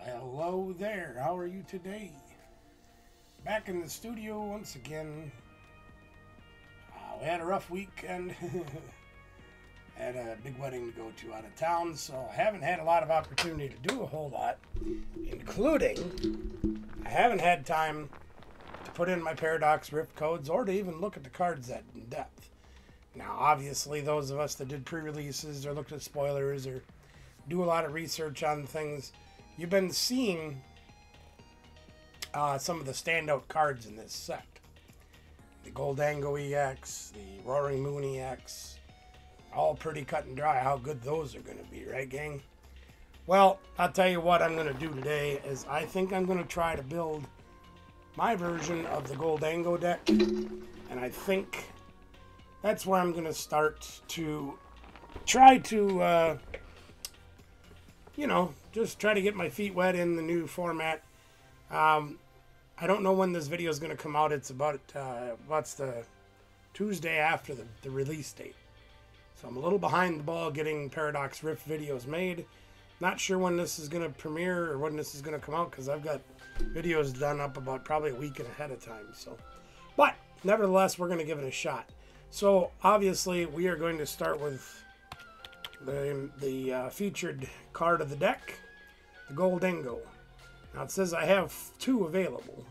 Hello there. How are you today? Back in the studio once again. We had a rough weekend. Had a big wedding to go to out of town, so I haven't had a lot of opportunity to do a whole lot, including I haven't had time to put in my Paradox Rift codes or to even look at the cards that in depth. Now, obviously, those of us that did pre-releases or looked at spoilers or do a lot of research on things, you've been seeing some of the standout cards in this set. The Goldhengo EX, the Roaring Moon EX, all pretty cut and dry how good those are going to be, right, gang? Well, I'll tell you what I'm going to do today is I think I'm going to try to build my version of the Goldhengo deck, and I think that's where I'm going to start to try to, just try to get my feet wet in the new format. I don't know when this video is going to come out. It's about, what's the Tuesday after the release date. So I'm a little behind the ball getting Paradox Rift videos made. Not sure when this is going to premiere or when this is going to come out because I've got videos done up about probably a week ahead of time. So, but nevertheless, we're going to give it a shot. So obviously, we are going to start with the featured card of the deck, the Goldhengo. Now it says I have two available,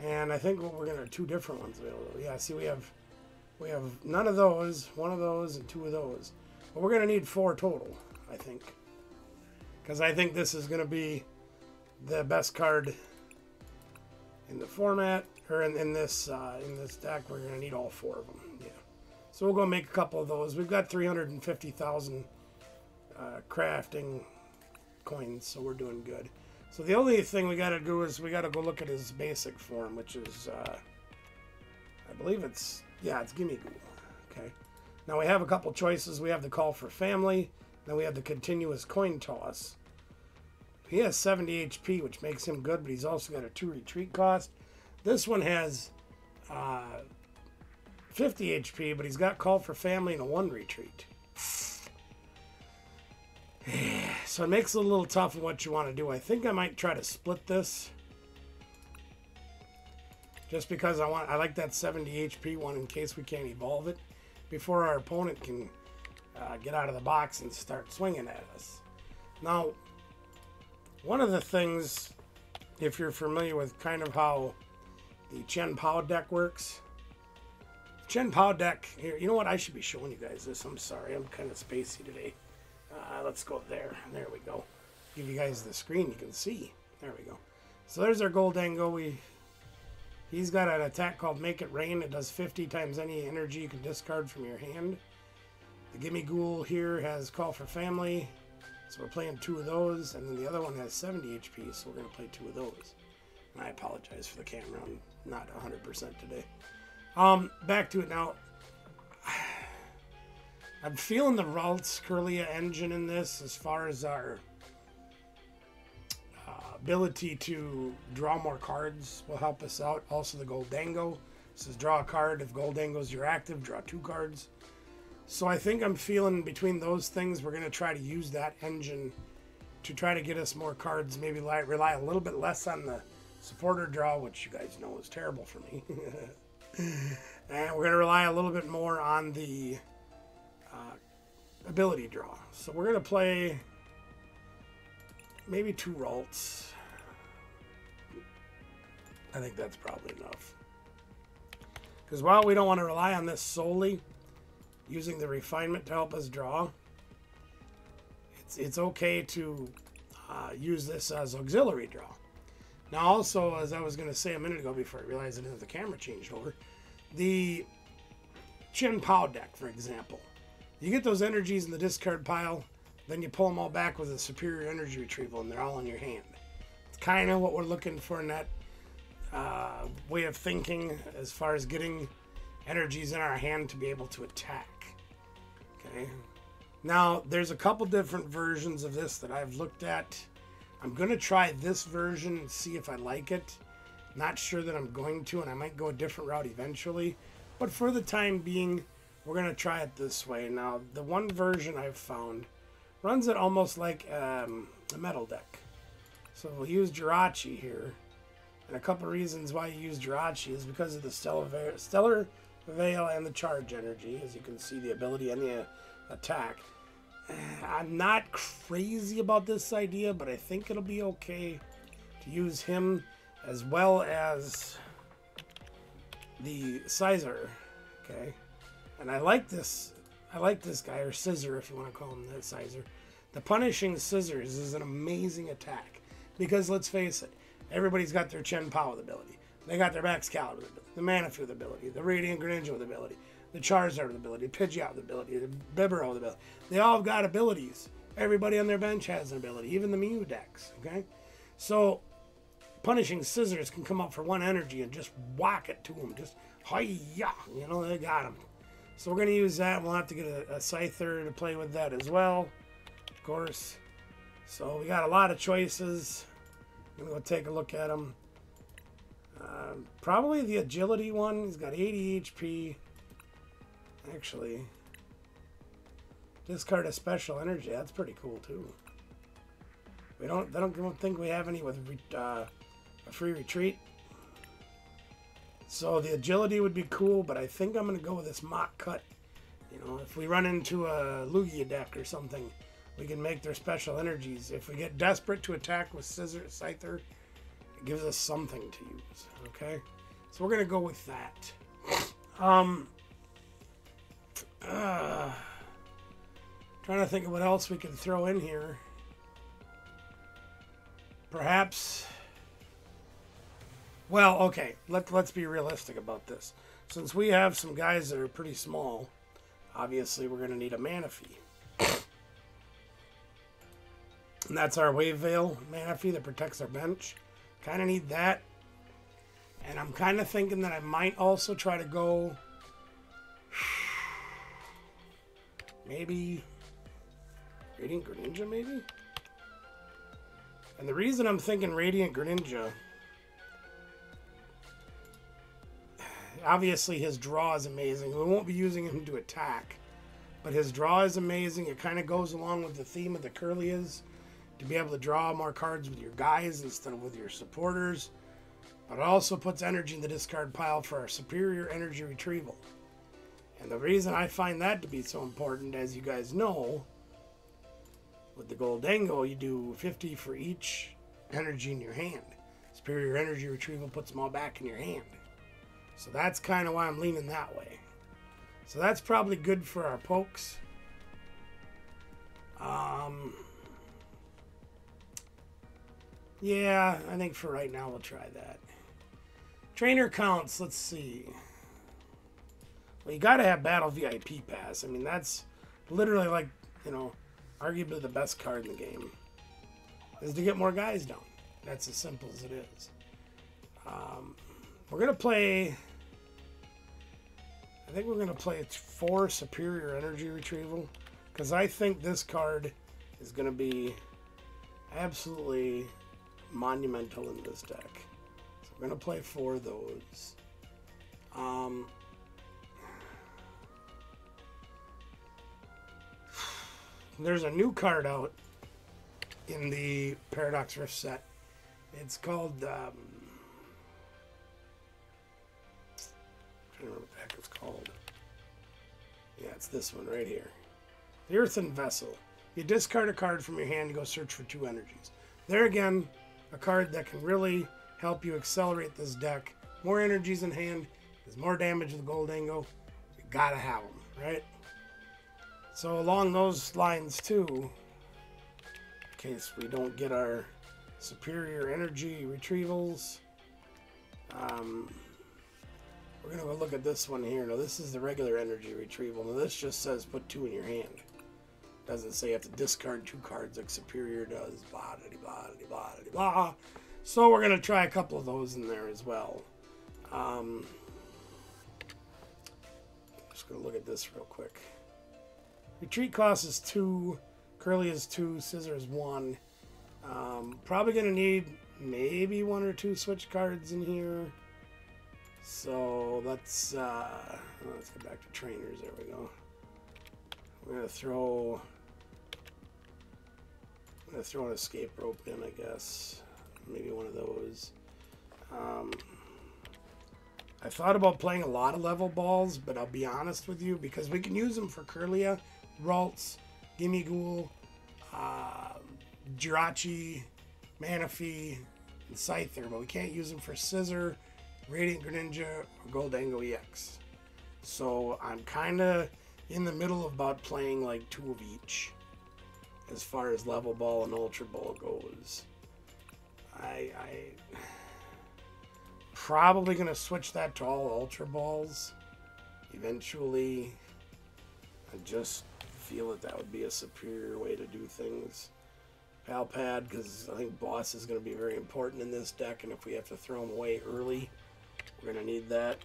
and I think we're going to have two different ones available. Yeah, see, we have none of those, one of those, and two of those. But we're going to need 4 total, I think, because I think this is going to be the best card in the format, or in this deck. We're going to need all 4 of them. Yeah. So we'll go make a couple of those. We've got 350,000 crafting coins, so we're doing good. So the only thing we got to do is we got to go look at his basic form, which is, I believe it's Gimme Ghoul. Okay. Now we have a couple choices. We have the Call for Family. Then we have the Continuous Coin Toss. He has 70 HP, which makes him good, but he's also got a 2 retreat cost. This one has 50 HP, but he's got Call for Family and a 1 retreat. So it makes it a little tough on what you want to do. I think I might try to split this. Just because I like that 70 HP one in case we can't evolve it before our opponent can get out of the box and start swinging at us. Now, one of the things, if you're familiar with kind of how the Chen Pao deck works, Chen Pao deck, here, you know what? I should be showing you guys this. I'm sorry. I'm kind of spacey today. Let's go there. There we go. Give you guys the screen. You can see. There we go. So there's our Goldhengo. He's got an attack called Make It Rain. It does 50 times any energy you can discard from your hand. The Gimme Ghoul here has Call for Family. So we're playing 2 of those. And then the other one has 70 HP. So we're going to play 2 of those. And I apologize for the camera. I'm not 100% today. Back to it now. I'm feeling the Ralts Curlia engine in this as far as our ability to draw more cards will help us out. Also the Goldhengo says draw a card. If Goldhengo's your active, draw 2 cards. So I think I'm feeling between those things, we're going to try to use that engine to try to get us more cards. Maybe rely a little bit less on the supporter draw, which you guys know is terrible for me. And we're going to rely a little bit more on the ability draw. So we're going to play maybe 2 Ralts. I think that's probably enough. Because while we don't want to rely on this solely, using the refinement to help us draw, it's okay to use this as auxiliary draw. Now also, as I was going to say a minute ago before I realized that the camera changed over, the Chen Pao deck, for example, you get those energies in the discard pile, then you pull them all back with a superior energy retrieval, and they're all in your hand. It's kind of what we're looking for in that way of thinking as far as getting energies in our hand to be able to attack. Okay. Now, there's a couple different versions of this that I've looked at. I'm going to try this version and see if I like it. Not sure that I'm going to, and I might go a different route eventually. But for the time being, we're going to try it this way. Now, the one version I've found runs it almost like a metal deck. So we'll use Jirachi here. And a couple reasons why you use Jirachi is because of the Stellar Veil and the Charge Energy. As you can see, the ability and the attack. I'm not crazy about this idea, but I think it'll be okay to use him as well as the Sizer. Okay. And I like this guy, or Scissor if you want to call him the Sizer. The Punishing Scissors is an amazing attack. Because let's face it, everybody's got their Chen Pao ability. They got their Excalibur ability, the Manaphy ability, the Radiant Greninja ability, the Charizard ability, Pidgeot ability, the Bibarel ability. They all got abilities. Everybody on their bench has an ability, even the Mew decks. Okay, so Punishing Scissors can come up for 1 energy and just whack it to them. Just hi-ya, you know, they got them. So we're gonna use that. We'll have to get a Scyther to play with that as well, of course. So we got a lot of choices. I'm going to take a look at them. Probably the agility one. He's got 80 HP. Actually, discard a special energy. That's pretty cool too. I don't think we have any with a free retreat. So the agility would be cool, but I think I'm going to go with this Mock Cut. You know, if we run into a Lugia deck or something, we can make their special energies. If we get desperate to attack with Scyther, it gives us something to use. Okay? So we're going to go with that. Trying to think of what else we can throw in here. Perhaps... Well, okay. Let's be realistic about this. Since we have some guys that are pretty small, obviously we're going to need a Manaphy. And that's our Wave Veil Manaphy that protects our bench. Kind of need that. And I'm kind of thinking that I might also try to go... Maybe... Radiant Greninja, maybe? And the reason I'm thinking Radiant Greninja... Obviously, his draw is amazing. We won't be using him to attack. But his draw is amazing. It kind of goes along with the theme of the Curlias. To be able to draw more cards with your guys instead of with your supporters. But it also puts energy in the discard pile for our superior energy retrieval. And the reason I find that to be so important, as you guys know, with the Goldhengo, you do 50 for each energy in your hand. Superior energy retrieval puts them all back in your hand. So that's kind of why I'm leaning that way. So that's probably good for our pokes. Yeah, I think for right now we'll try that. Trainer counts, let's see. Well, you gotta have Battle VIP Pass. I mean, that's literally like, you know, arguably the best card in the game. Is to get more guys down. That's as simple as it is. We're gonna play... I think we're gonna play 4 Superior Energy Retrieval. Because I think this card is gonna be absolutely monumental in this deck. So we're gonna play 4 of those. There's a new card out in the Paradox Rift set. It's called I don't know what the heck it's called. Yeah, it's this one right here. The Earthen Vessel. You discard a card from your hand to go search for 2 energies. There again, a card that can really help you accelerate this deck. More energies in hand, there's more damage with Goldhengo. You gotta have them, right? So along those lines too, in case we don't get our superior energy retrievals, we're gonna go look at this one here. Now this is the regular energy retrieval. Now this just says put 2 in your hand. Doesn't say you have to discard 2 cards like Superior does. Blah, blah, blah, blah, blah, blah. So we're going to try a couple of those in there as well. Just going to look at this real quick. Retreat cost is 2. Curly is 2. Scissor is 1. Probably going to need maybe 1 or 2 switch cards in here. So let's get back to trainers. There we go. We're going to throw... an escape rope in, I guess. maybe one of those. I thought about playing a lot of level balls, but I'll be honest with you, because we can use them for Kirlia, Ralts, Gimmighoul, Jirachi, Manaphy, and Scyther, but we can't use them for Scissor, Radiant Greninja, or Goldhengo EX. So I'm kind of in the middle about playing like 2 of each as far as level ball and ultra ball goes. I probably going to switch that to all ultra balls eventually. I just feel that that would be a superior way to do things. Pal Pad, because I think Boss is going to be very important in this deck, and if we have to throw him away early, we're going to need that.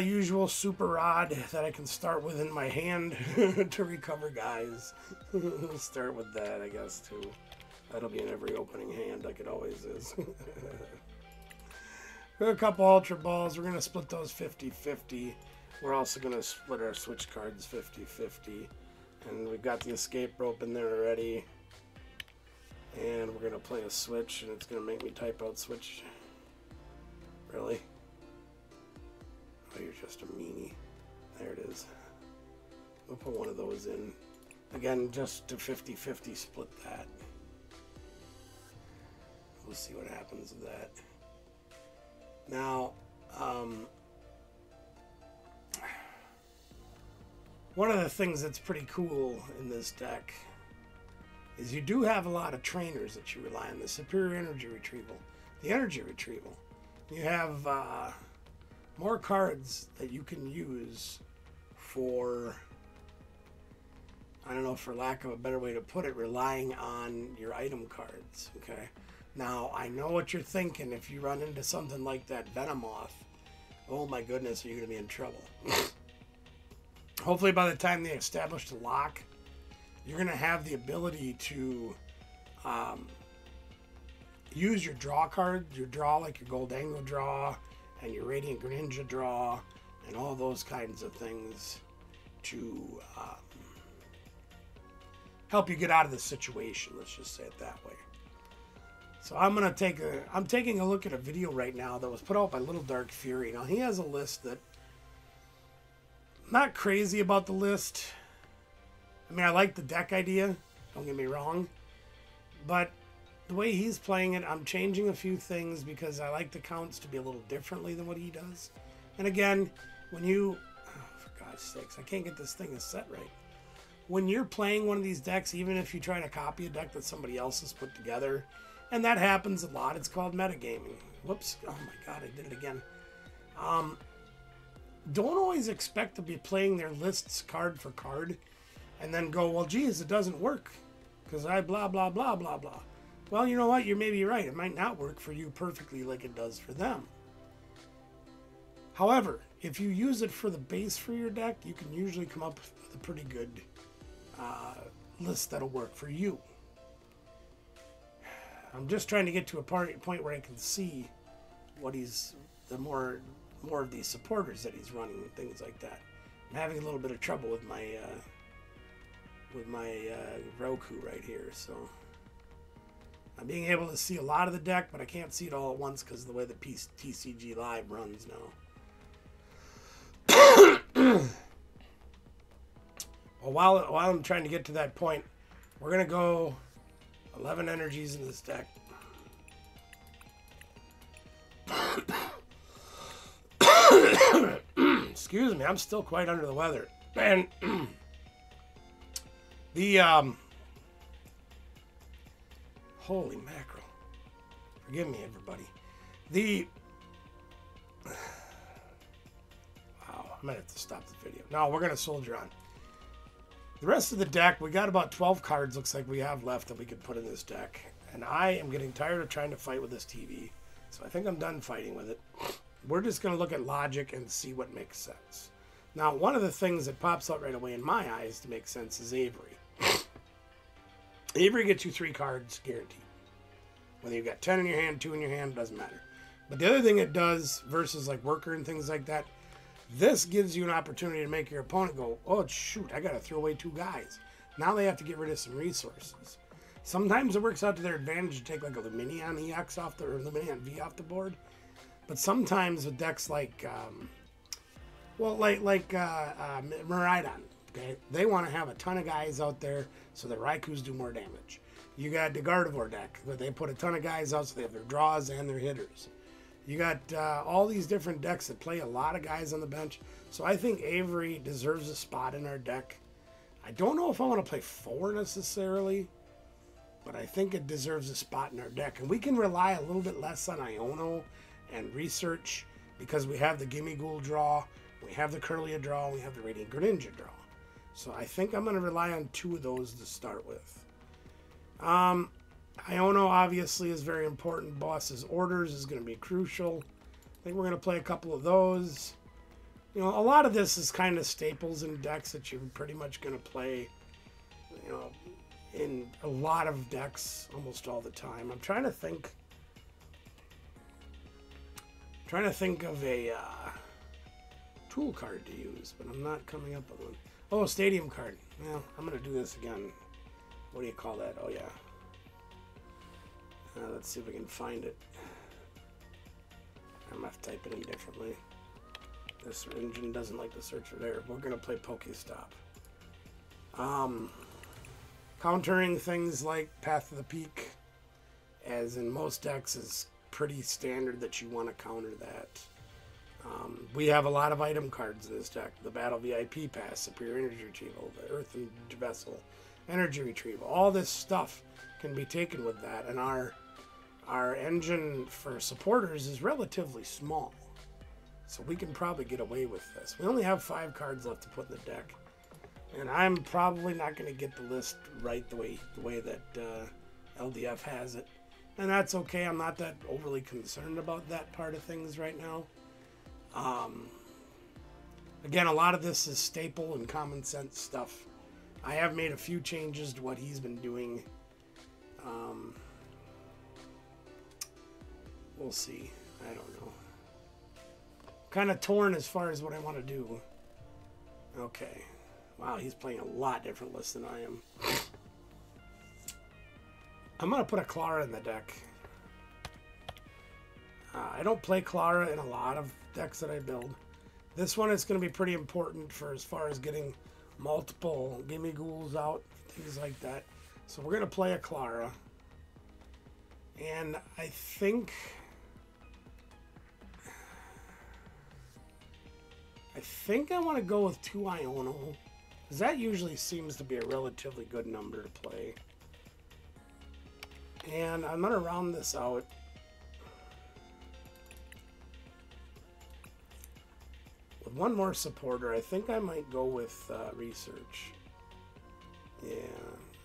Usual Super Rod that I can start with in my hand to recover guys. We'll start with that, I guess, too. That'll be in every opening hand, like it always is. A couple Ultra Balls. We're going to split those 50-50. We're also going to split our switch cards 50-50. And we've got the escape rope in there already. And we're going to play a switch, and it's going to make me type out switch. Really? Oh, you're just a meanie. There it is. We'll put one of those in. Again, just to 50-50 split that. We'll see what happens with that. Now, one of the things that's pretty cool in this deck is you do have a lot of trainers that you rely on. The Superior Energy Retrieval, the Energy Retrieval. You have more cards that you can use for, I don't know, for lack of a better way to put it, relying on your item cards, okay? Now, I know what you're thinking. If you run into something like that Venomoth, oh my goodness, are you going to be in trouble? Hopefully by the time they establish the lock, you're going to have the ability to use your draw card, your draw, like your Goldhengo draw, and your Radiant Greninja draw, and all those kinds of things to help you get out of the situation. Let's just say it that way. So I'm taking a look at a video right now that was put out by Little Dark Fury. Now he has a list that, not crazy about the list. I mean, I like the deck idea, don't get me wrong, but the way he's playing it, I'm changing a few things because I like the counts to be a little differently than what he does. And again, when you, oh, for God's sakes, I can't get this thing set right. When you're playing one of these decks, even if you try to copy a deck that somebody else has put together, and that happens a lot, it's called metagaming. Whoops, oh my God, I did it again. Don't always expect to be playing their lists card for card and then go, well, geez, it doesn't work because I blah, blah, blah, blah, blah. Well, you know what? You may be right. It might not work for you perfectly like it does for them. However, if you use it for the base for your deck, you can usually come up with a pretty good list that'll work for you. I'm just trying to get to a point where I can see what he's, the more of these supporters that he's running and things like that. I'm having a little bit of trouble with my Roku right here, so I'm being able to see a lot of the deck, but I can't see it all at once because of the way the TCG Live runs now. Well, while I'm trying to get to that point, we're gonna go 11 energies in this deck. Excuse me, I'm still quite under the weather. And the holy mackerel. Forgive me, everybody. Wow, I might have to stop the video. No, we're gonna soldier on. The rest of the deck, we got about 12 cards, looks like we have left that we could put in this deck. And I am getting tired of trying to fight with this TV. So I think I'm done fighting with it. We're just going to look at logic and see what makes sense. Now, one of the things that pops out right away in my eyes to make sense is Avery. Avery gets you 3 cards guaranteed. Whether you've got 10 in your hand, 2 in your hand, doesn't matter. But the other thing it does, versus like Worker and things like that, this gives you an opportunity to make your opponent go, oh, shoot, I got to throw away 2 guys. Now they have to get rid of some resources. Sometimes it works out to their advantage to take like a Luminion EX off the, or Luminion V off the board. But sometimes with decks like, Miraidon, okay, they want to have a ton of guys out there so the Raikus do more damage. You got the Gardevoir deck, where they put a ton of guys out so they have their draws and their hitters. You got all these different decks that play a lot of guys on the bench. So I think Avery deserves a spot in our deck. I don't know if I want to play 4 necessarily, but I think it deserves a spot in our deck. And we can rely a little bit less on Iono and research because we have the Gimme Ghoul draw, we have the Kirlia draw, we have the Radiant Greninja draw. So I think I'm going to rely on 2 of those to start with. Iono obviously is very important. Boss's Orders is going to be crucial. I think we're going to play a couple of those. You know, a lot of this is kind of staples in decks that you're pretty much going to play, you know, in a lot of decks almost all the time. I'm trying to think of a tool card to use, but I'm not coming up with one. Oh, stadium card. Well, I'm going to do this again. What do you call that? Oh, yeah. Let's see if we can find it. I'm going to have to type it in differently. This engine doesn't like to search for there. We're going to play Pokestop. Countering things like Path of the Peak, as in most decks, is pretty standard that you want to counter that. We have a lot of item cards in this deck. The Battle VIP Pass, Superior Energy Retrieval, the Earth and Vessel, Energy Retrieval. All this stuff can be taken with that, and our engine for supporters is relatively small. So we can probably get away with this. We only have 5 cards left to put in the deck. And I'm probably not going to get the list right the way that LDF has it. And that's okay. I'm not that overly concerned about that part of things right now. Again, a lot of this is staple and common sense stuff. I have made a few changes to what he's been doing. We'll see. I don't know. Kind of torn as far as what I want to do. Okay. Wow, he's playing a lot different list than I am. I'm going to put a Clara in the deck. I don't play Clara in a lot of decks that I build. This one is going to be pretty important for as far as getting multiple Gimme Ghouls out, things like that. So we're going to play a Clara. And I think I want to go with 2 Iono, because that usually seems to be a relatively good number to play. And I'm going to round this out. With 1 more supporter, I think I might go with research. Yeah,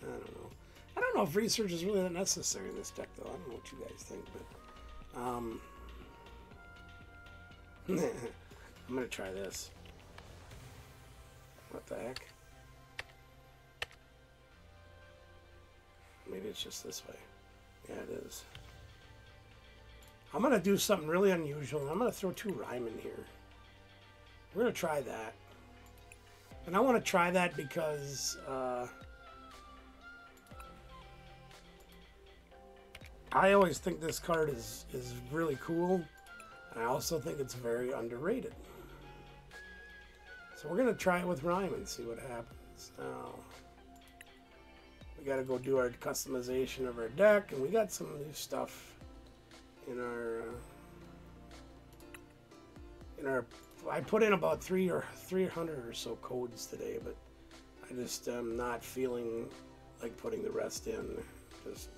I don't know. I don't know if research is really that necessary in this deck, though. I don't know what you guys think, but I'm going to try this. What the heck? Maybe it's just this way. Yeah, it is. I'm going to do something really unusual. I'm going to throw 2 Rhyme in here. We're going to try that. And I want to try that because I always think this card is really cool. And I also think it's very underrated. So we're going to try it with Rhyme and see what happens. Now, we got to go do our customization of our deck, and we got some new stuff in our I put in about 300 or so codes today, but I just am not feeling like putting the rest in. Just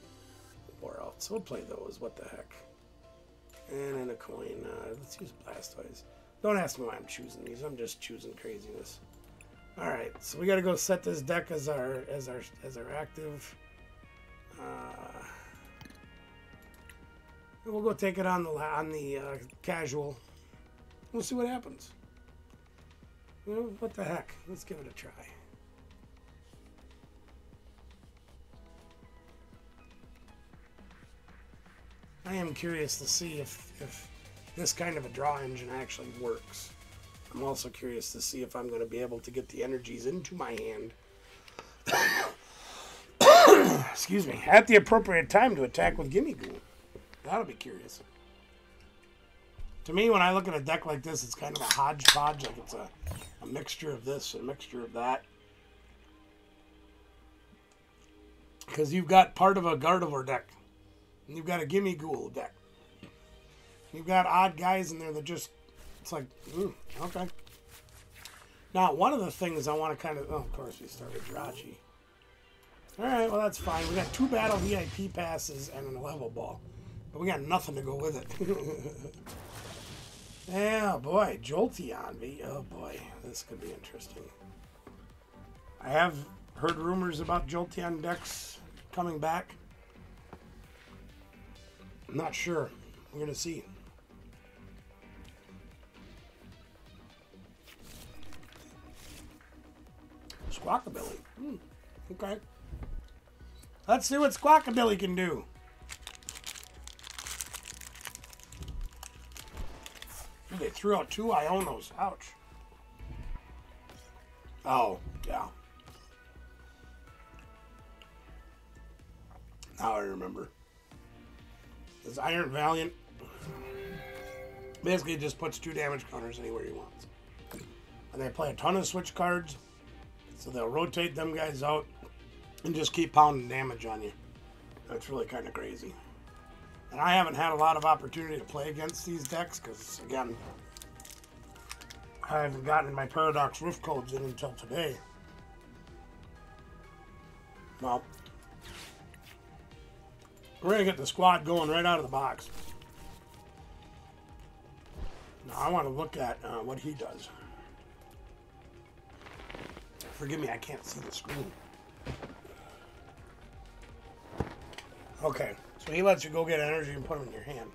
wore out. So we'll play those. What the heck? And then a coin. Let's use Blastoise. Don't ask me why I'm choosing these. I'm just choosing craziness. All right, so we got to go set this deck as our active. And we'll go take it on the casual. We'll see what happens. You know, what the heck? Let's give it a try. I am curious to see if this kind of a draw engine actually works. I'm also curious to see if I'm going to be able to get the energies into my hand excuse me, at the appropriate time to attack with Gimme Ghoul. That'll be curious. To me, when I look at a deck like this, it's kind of a hodgepodge, like it's a mixture of this, a mixture of that. Because you've got part of a Gardevoir deck, and you've got a Gimme Ghoul deck. You've got odd guys in there that just, it's like, okay. Now, one of the things I want to kind of, oh, of course, we started Jirachi. All right, well, that's fine. We got 2 battle VIP passes and a level ball. But we got nothing to go with it. Yeah, boy, Jolteon. Oh, boy, this could be interesting. I have heard rumors about Jolteon decks coming back. I'm not sure. We're going to see. Squawkabilly. Okay. Let's see what Squawkabilly can do. They threw out 2 Ionos. Ouch. Oh, yeah. Now I remember. This Iron Valiant basically just puts 2 damage counters anywhere he wants. And they play a ton of switch cards, so they'll rotate them guys out and just keep pounding damage on you. That's really kind of crazy. And I haven't had a lot of opportunity to play against these decks because, again, I haven't gotten my Paradox Rift codes in until today. Well, we're going to get the squad going right out of the box. Now, I want to look at what he does. Forgive me, I can't see the screen. Okay, so he lets you go get energy and put them in your hand.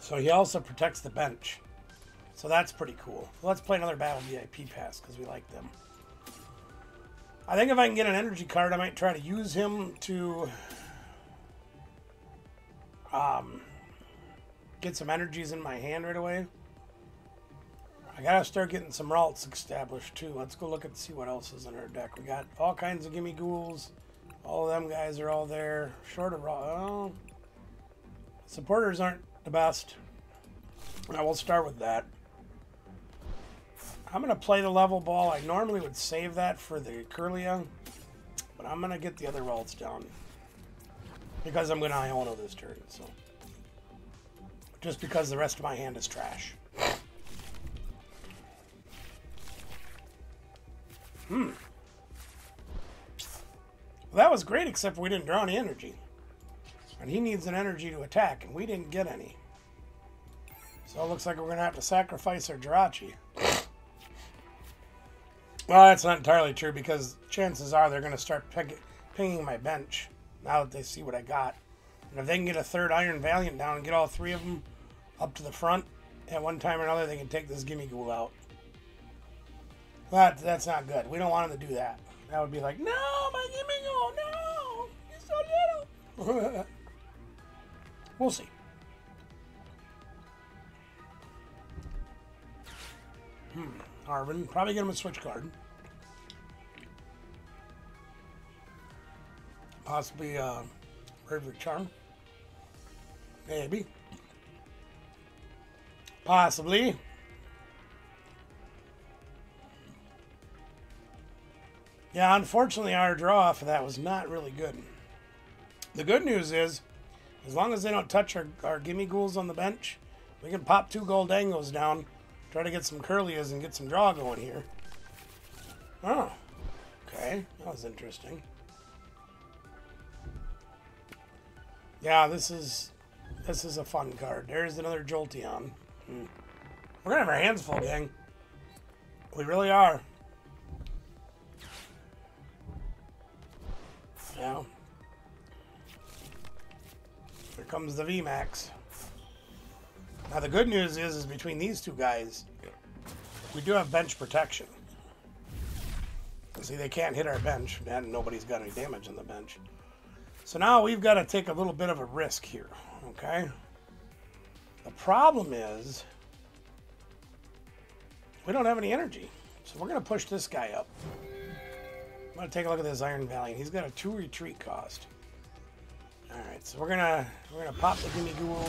So he also protects the bench. So that's pretty cool. So let's play another Battle VIP pass because we like them. I think if I can get an energy card, I might try to use him to get some energies in my hand right away. I gotta start getting some routes established too. Let's go look and see what else is in our deck. We got all kinds of Gimme Ghouls. All of them guys are all there. Short of raw. Supporters aren't the best. I will start with that. I'm gonna play the level ball. I normally would save that for the Kirlia, but I'm gonna get the other routes down because I'm gonna Iono this turn. So just because the rest of my hand is trash. Well, that was great, except we didn't draw any energy. And he needs an energy to attack, and we didn't get any. So it looks like we're going to have to sacrifice our Jirachi. Well, that's not entirely true, because chances are they're going to start pinging my bench now that they see what I got. And if they can get a 3rd Iron Valiant down and get all 3 of them up to the front at one time or another, they can take this Gimme Ghoul out. But that's not good. We don't want him to do that. That would be like, no, my Gimme Ghoul, no, he's so little. We'll see. Arvin, probably get him a switch card. Possibly Perfect Charm. Maybe. Possibly. Yeah, unfortunately, our draw for that was not really good. The good news is, as long as they don't touch our Gimme Ghouls on the bench, we can pop 2 Goldengos down, try to get some Kirlias and get some draw going here. Oh, okay. That was interesting. Yeah, this is a fun card. There's another Jolteon. We're going to have our hands full, gang. We really are. Yeah. Here comes the VMAX. Now the good news is between these 2 guys, we do have bench protection. See, they can't hit our bench, and nobody's got any damage on the bench. So now we've got to take a little bit of a risk here, okay? The problem is we don't have any energy, so we're going to push this guy up. I'm gonna take a look at this Iron Valiant. He's got a 2 retreat cost. Alright, so we're gonna pop the Gimme Ghoul.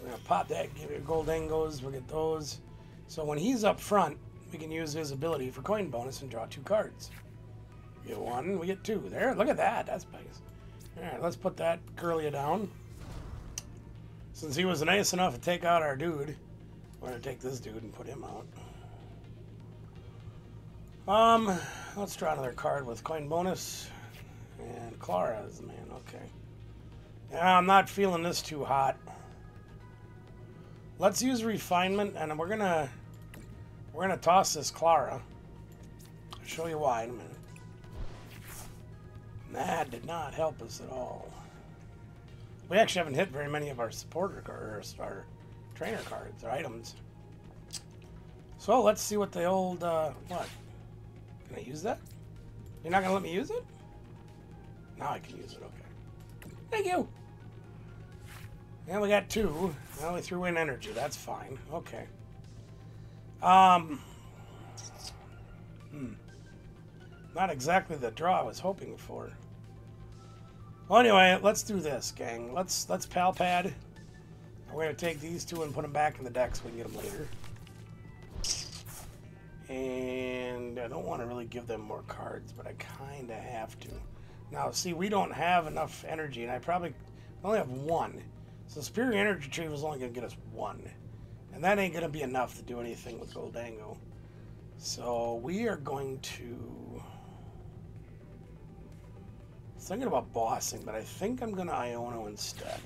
We're gonna pop that, give it Goldengos, we'll get those. So when he's up front, we can use his ability for coin bonus and draw 2 cards. We get 1, we get 2. There, look at that. That's nice. Alright, let's put that Curlia down. Since he was nice enough to take out our dude, we're gonna take this dude and put him out. Let's draw another card with coin bonus. And Clara is the man, okay. Yeah, I'm not feeling this too hot. Let's use refinement, and we're gonna toss this Clara. I'll show you why in a minute. That did not help us at all. We actually haven't hit very many of our supporter cards, our trainer cards, or items. So let's see what the old, what? Can I use that? You're not gonna let me use it? Now I can use it, okay. Thank you! And we got 2. I only threw in energy, that's fine. Okay. Not exactly the draw I was hoping for. Well, anyway, let's do this, gang. Let's pal pad. We're gonna take these 2 and put them back in the deck so we can get them later. And I don't want to really give them more cards, but I kind of have to. Now, see, we don't have enough energy, and I probably only have 1. So Superior Energy Retrieval is only going to get us 1. And that ain't going to be enough to do anything with Goldhengo. So we are going to... I was thinking about bossing, but I think I'm going to Iono instead.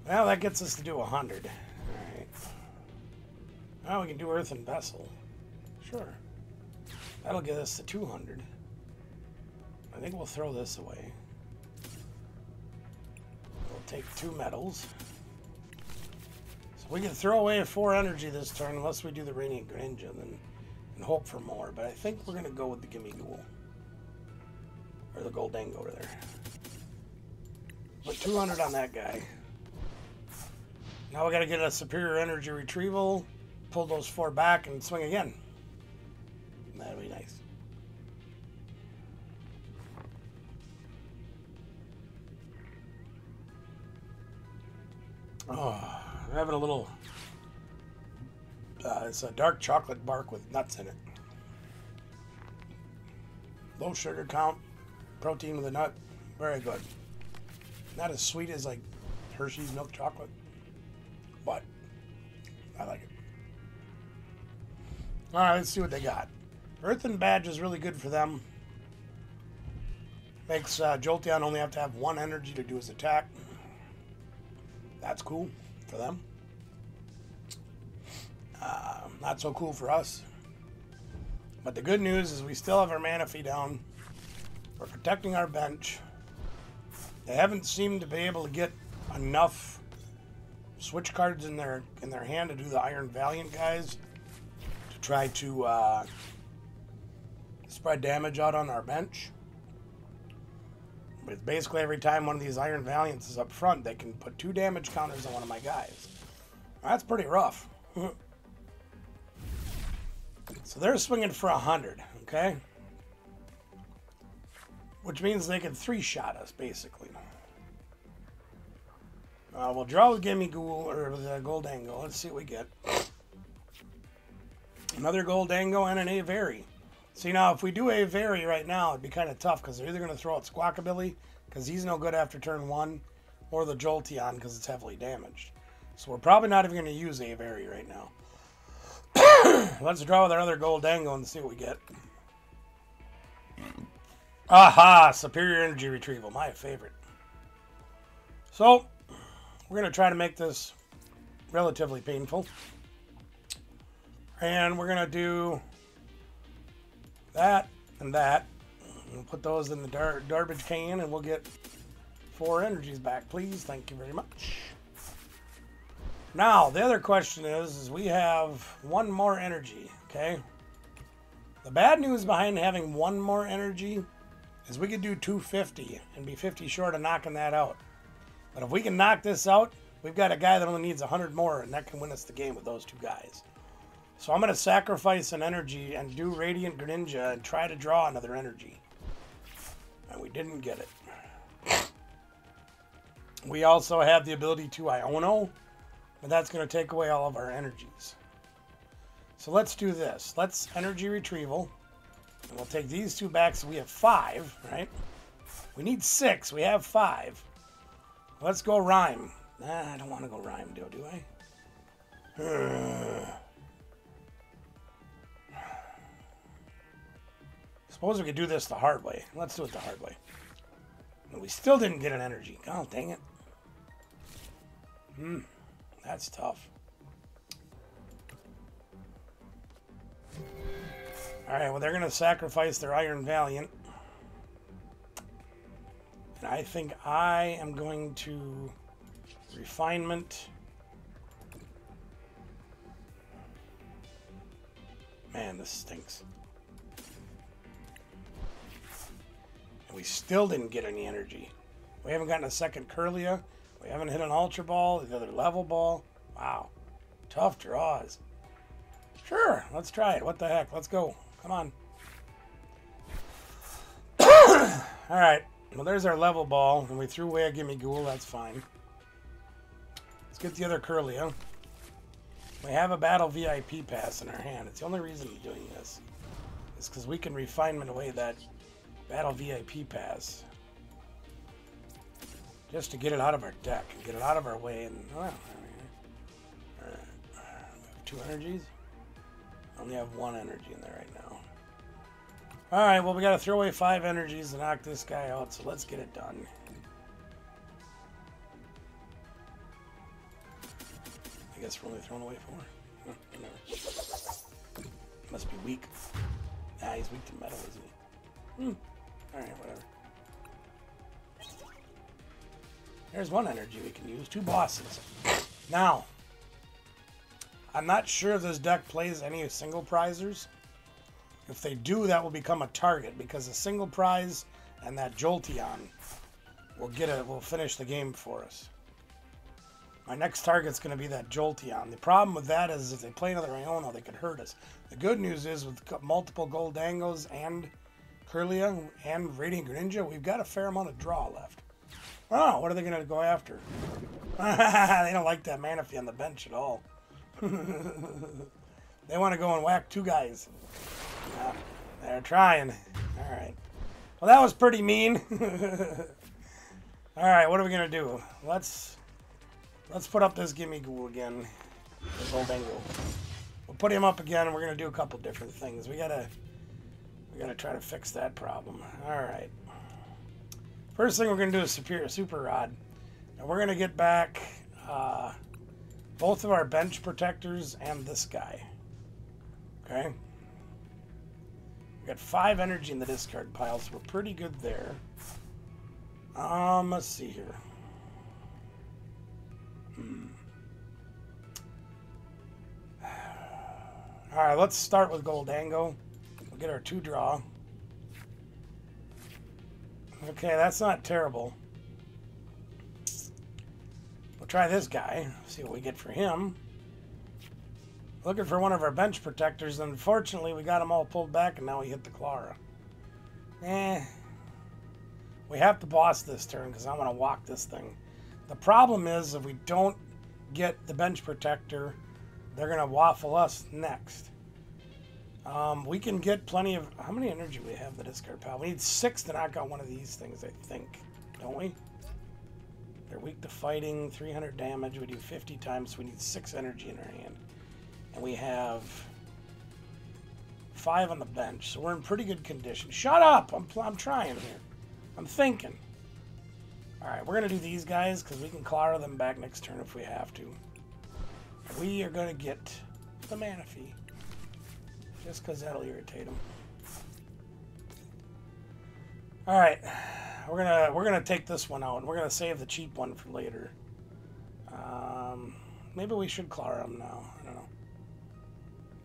Well, that gets us to do 100. Alright. Now we can do Earthen Vessel. Sure. That'll get us to 200. I think we'll throw this away. We'll take 2 metals. So we can throw away 4 energy this turn unless we do the Radiant Greninja and hope for more. But I think we're going to go with the Gimme Ghoul. Or the Goldhengo over there. Put 200 on that guy. Now we got to get a Superior Energy Retrieval, pull those 4 back, and swing again. That'd be nice. Oh, I'm having a little... it's a dark chocolate bark with nuts in it. Low sugar count, protein with a nut, very good. Not as sweet as like Hershey's milk chocolate, but I like it. Alright, let's see what they got. Earthen Badge is really good for them. Makes Jolteon only have to have 1 energy to do his attack. That's cool for them. Not so cool for us. But the good news is we still have our Manaphy down. We're protecting our bench. They haven't seemed to be able to get enough switch cards in their hand to do the Iron Valiant guys to try to spread damage out on our bench. But basically every time one of these Iron Valiants is up front, they can put 2 damage counters on one of my guys. That's pretty rough. So they're swinging for 100, okay? Which means they can 3-shot us, basically. We'll draw with Gimme Ghoul, or with Goldhengo. Let's see what we get. Another Goldhengo and an Avery. See, now, if we do Avery right now, it'd be kind of tough, because they're either going to throw out Squawkabilly, because he's no good after turn 1, or the Jolteon, because it's heavily damaged. So we're probably not even going to use Avery right now. Let's draw with our other Goldhengo and see what we get. Aha! Superior Energy Retrieval, my favorite. So, we're going to try to make this relatively painful. And we're going to do that and that. We'll put those in the garbage can and we'll get 4 energies back, please. Thank you very much. Now, the other question is we have 1 more energy, okay? The bad news behind having 1 more energy is we could do 250 and be 50 short of knocking that out. But if we can knock this out, we've got a guy that only needs 100 more, and that can win us the game with those 2 guys. So I'm going to sacrifice an energy and do Radiant Greninja and try to draw another energy. And we didn't get it. We also have the ability to Iono, but that's going to take away all of our energies. So let's do this. Let's energy retrieval. And we'll take these two back so we have 5, right? We need 6. We have 5. Let's go Rhyme. Nah, I don't want to go Rhyme, do I? Suppose we could do this the hard way. Let's do it the hard way. And we still didn't get an energy. Oh, dang it. That's tough. Alright, well, they're going to sacrifice their Iron Valiant. And I think I am going to Refinement. Man, this stinks. And we still didn't get any energy. We haven't gotten a second Curlia. We haven't hit an Ultra Ball, the other Level Ball. Wow. Tough draws. Sure, let's try it. What the heck? Let's go. Come on. Alright. Well, there's our Level Ball. And we threw away a Gimme Ghoul. That's fine. Let's get the other Curlia. We have a Battle VIP pass in our hand. It's the only reason we're doing this. Is because we can Refinement away that Battle VIP pass. Just to get it out of our deck. And get it out of our way. And well, we have 2 energies. I only have 1 energy in there right now. Alright, well, we got to throw away 5 energies to knock this guy out. So let's get it done. I guess we're only throwing away 4. Whatever. Must be weak. Ah, he's weak to metal, isn't he? Alright, whatever. There's 1 energy we can use. 2 bosses. Now, I'm not sure if this deck plays any single prizers. If they do, that will become a target because a single prize and that Jolteon will finish the game for us. My next target's going to be that Jolteon. The problem with that is if they play another Iono, they could hurt us. The good news is with multiple Goldengos and Curlia and Radiant Greninja, we've got a fair amount of draw left. Oh, what are they going to go after? They don't like that Manaphy on the bench at all. They want to go and whack 2 guys. They're trying. Alright. Well, that was pretty mean. Alright, what are we going to do? Let's put up this Gimme Ghoul again. The Goldhengo. We'll put him up again, and we're going to do a couple different things. We gotta try to fix that problem. Alright. First thing we're going to do is Super Rod. And we're going to get back both of our bench protectors and this guy. Okay? We got 5 energy in the discard pile, so we're pretty good there. Let's see here. Alright, let's start with Goldhengo. We'll get our 2 draw. Okay, that's not terrible. We'll try this guy, see what we get for him. Looking for one of our bench protectors. Unfortunately, we got them all pulled back, and now we hit the Clara. We have to boss this turn, because I'm going to walk this thing. The problem is, if we don't get the bench protector, they're going to waffle us next. We can get plenty of... How many energy we have in the discard pile? We need 6 to knock out one of these things, I think. Don't we? They're weak to fighting, 300 damage. We do 50 times, so we need 6 energy in our hand. And we have 5 on the bench, so we're in pretty good condition. Shut up! I'm trying here. I'm thinking. Alright, we're going to do these guys, because we can Clara them back next turn if we have to. We are going to get the Manaphy. Just because that'll irritate them. Alright, we're gonna take this one out, and we're going to save the cheap one for later. Maybe we should Clara them now. I don't know.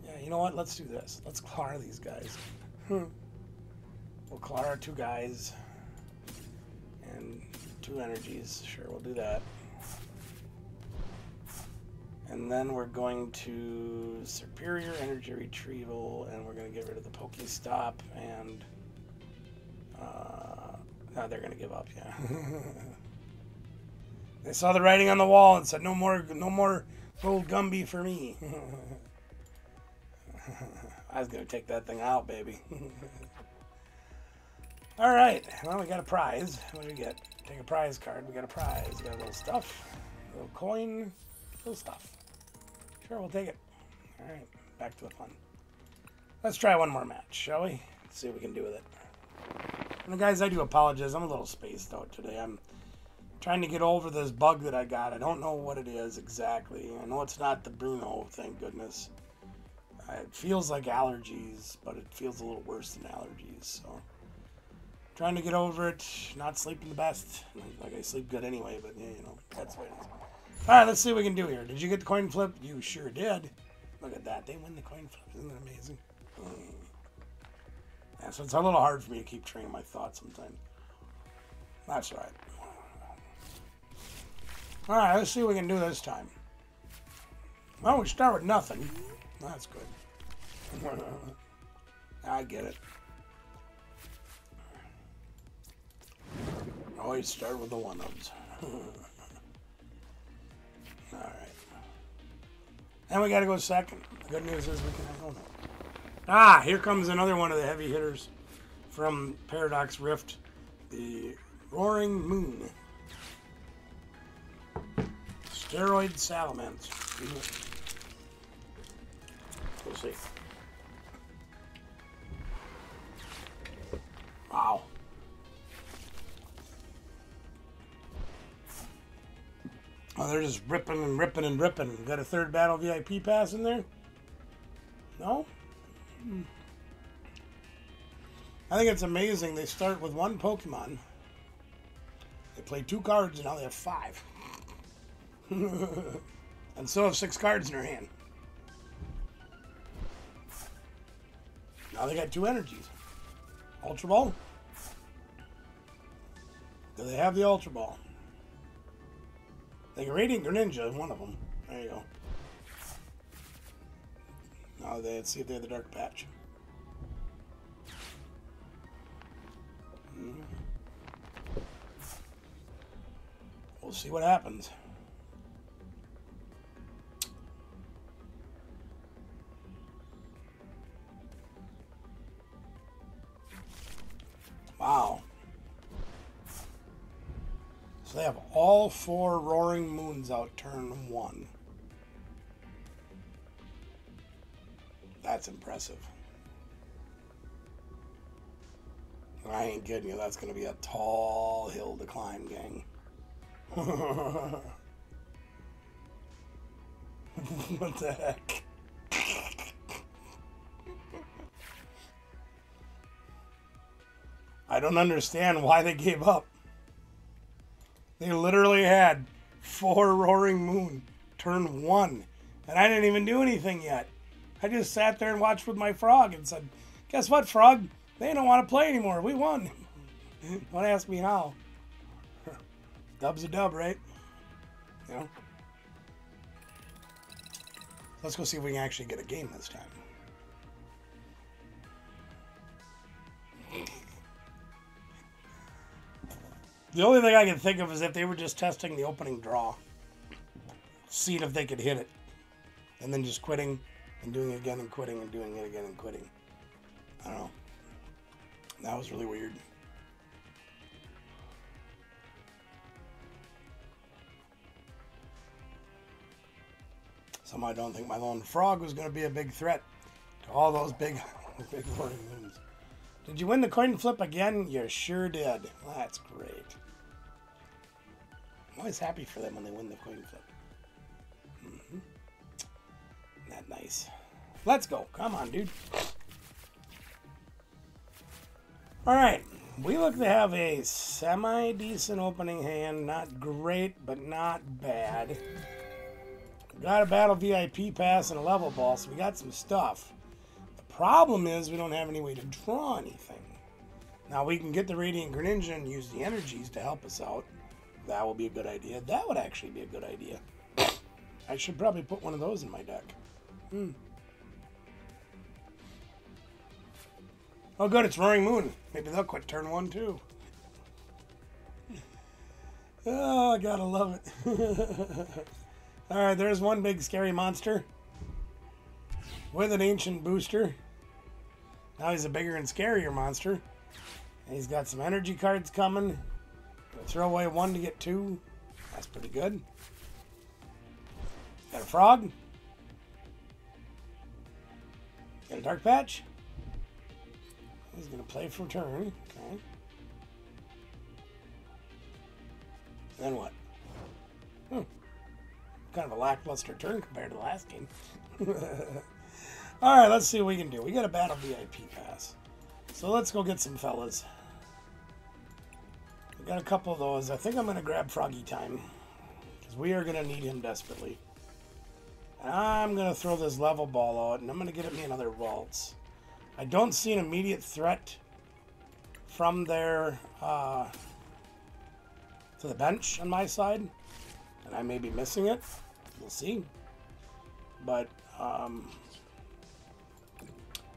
Yeah, you know what? Let's do this. Let's Clara these guys. We'll Clara 2 guys. And 2 energies. Sure, we'll do that. And then we're going to Superior Energy Retrieval, and we're going to get rid of the Pokestop, and now they're going to give up, yeah. They saw the writing on the wall and said, no more Gold Gumby for me. I was going to take that thing out, baby. All right, well, we got a prize. What do we get? Take a prize card. We got a prize. We got a little stuff, a little coin, little stuff. Sure, we'll take it. All right, back to the fun. Let's try one more match, shall we? Let's see what we can do with it. And guys, I do apologize. I'm a little spaced out today. I'm trying to get over this bug that I got. I don't know what it is exactly. I know it's not the Bruno, thank goodness. It feels like allergies, but it feels a little worse than allergies. So, trying to get over it. Not sleeping the best. Like I sleep good anyway, but yeah, you know, that's what it is. All right, let's see what we can do here. Did you get the coin flip? You sure did. Look at that. They win the coin flip. Isn't that amazing? Yeah, so it's a little hard for me to keep training my thoughts sometimes. That's right. All right, let's see what we can do this time. Well, we start with nothing. That's good. I get it. Always start with the one-ups. All right. And we got to go second. The good news is we can... Oh, no. Ah, here comes another one of the heavy hitters from Paradox Rift. The Roaring Moon. Steroid Salamence. We'll see. Wow. Oh, they're just ripping and ripping and ripping. Got a third battle VIP pass in there? No? I think it's amazing. They start with one Pokemon. They play 2 cards, and now they have 5. And still have 6 cards in their hand. Now they got 2 energies. Ultra Ball? Do they have the Ultra Ball? They can Radiant Greninja, one of them. There you go. Now let's see if they have the Dark Patch. We'll see what happens. Wow. So they have all 4 Roaring Moons out turn 1. That's impressive. I ain't kidding you, that's going to be a tall hill to climb, gang. What the heck? I don't understand why they gave up. They literally had 4 Roaring Moon turn 1. And I didn't even do anything yet. I just sat there and watched with my frog and said, guess what, frog? They don't want to play anymore. We won. Don't ask me how. Dub's a dub, right? You know? Let's go see if we can actually get a game this time. The only thing I can think of is if they were just testing the opening draw. Seeing if they could hit it. And then just quitting and doing it again and quitting and doing it again and quitting. I don't know. That was really weird. Somehow I don't think my lone frog was going to be a big threat to all those big Roaring Moons. Did you win the coin flip again? You sure did. Well, that's great. I'm always happy for them when they win the coin flip. Mm-hmm. Isn't that nice? Let's go. Come on, dude. All right. We look to have a semi-decent opening hand. Not great, but not bad. Got a battle VIP pass and a level ball, so we got some stuff. The problem is we don't have any way to draw anything. Now we can get the Radiant Greninja and use the energies to help us out. That will be a good idea. That would actually be a good idea. I should probably put one of those in my deck. Oh, good, it's Roaring Moon. Maybe they'll quit turn 1, too. Oh, I gotta love it. Alright, there's one big scary monster with an ancient booster. Now he's a bigger and scarier monster. And he's got some energy cards coming. Throw away 1 to get 2. That's pretty good. Got a frog. Got a dark patch. He's going to play for turn. Okay. Then what? Kind of a lackluster turn compared to the last game. Alright, let's see what we can do. We got a battle VIP pass. So let's go get some fellas. We got a couple of those. I think I'm going to grab Froggy Time. Because we are going to need him desperately. And I'm going to throw this level ball out. And I'm going to get me another Waltz. I don't see an immediate threat from their to the bench on my side, and I may be missing it. We'll see. But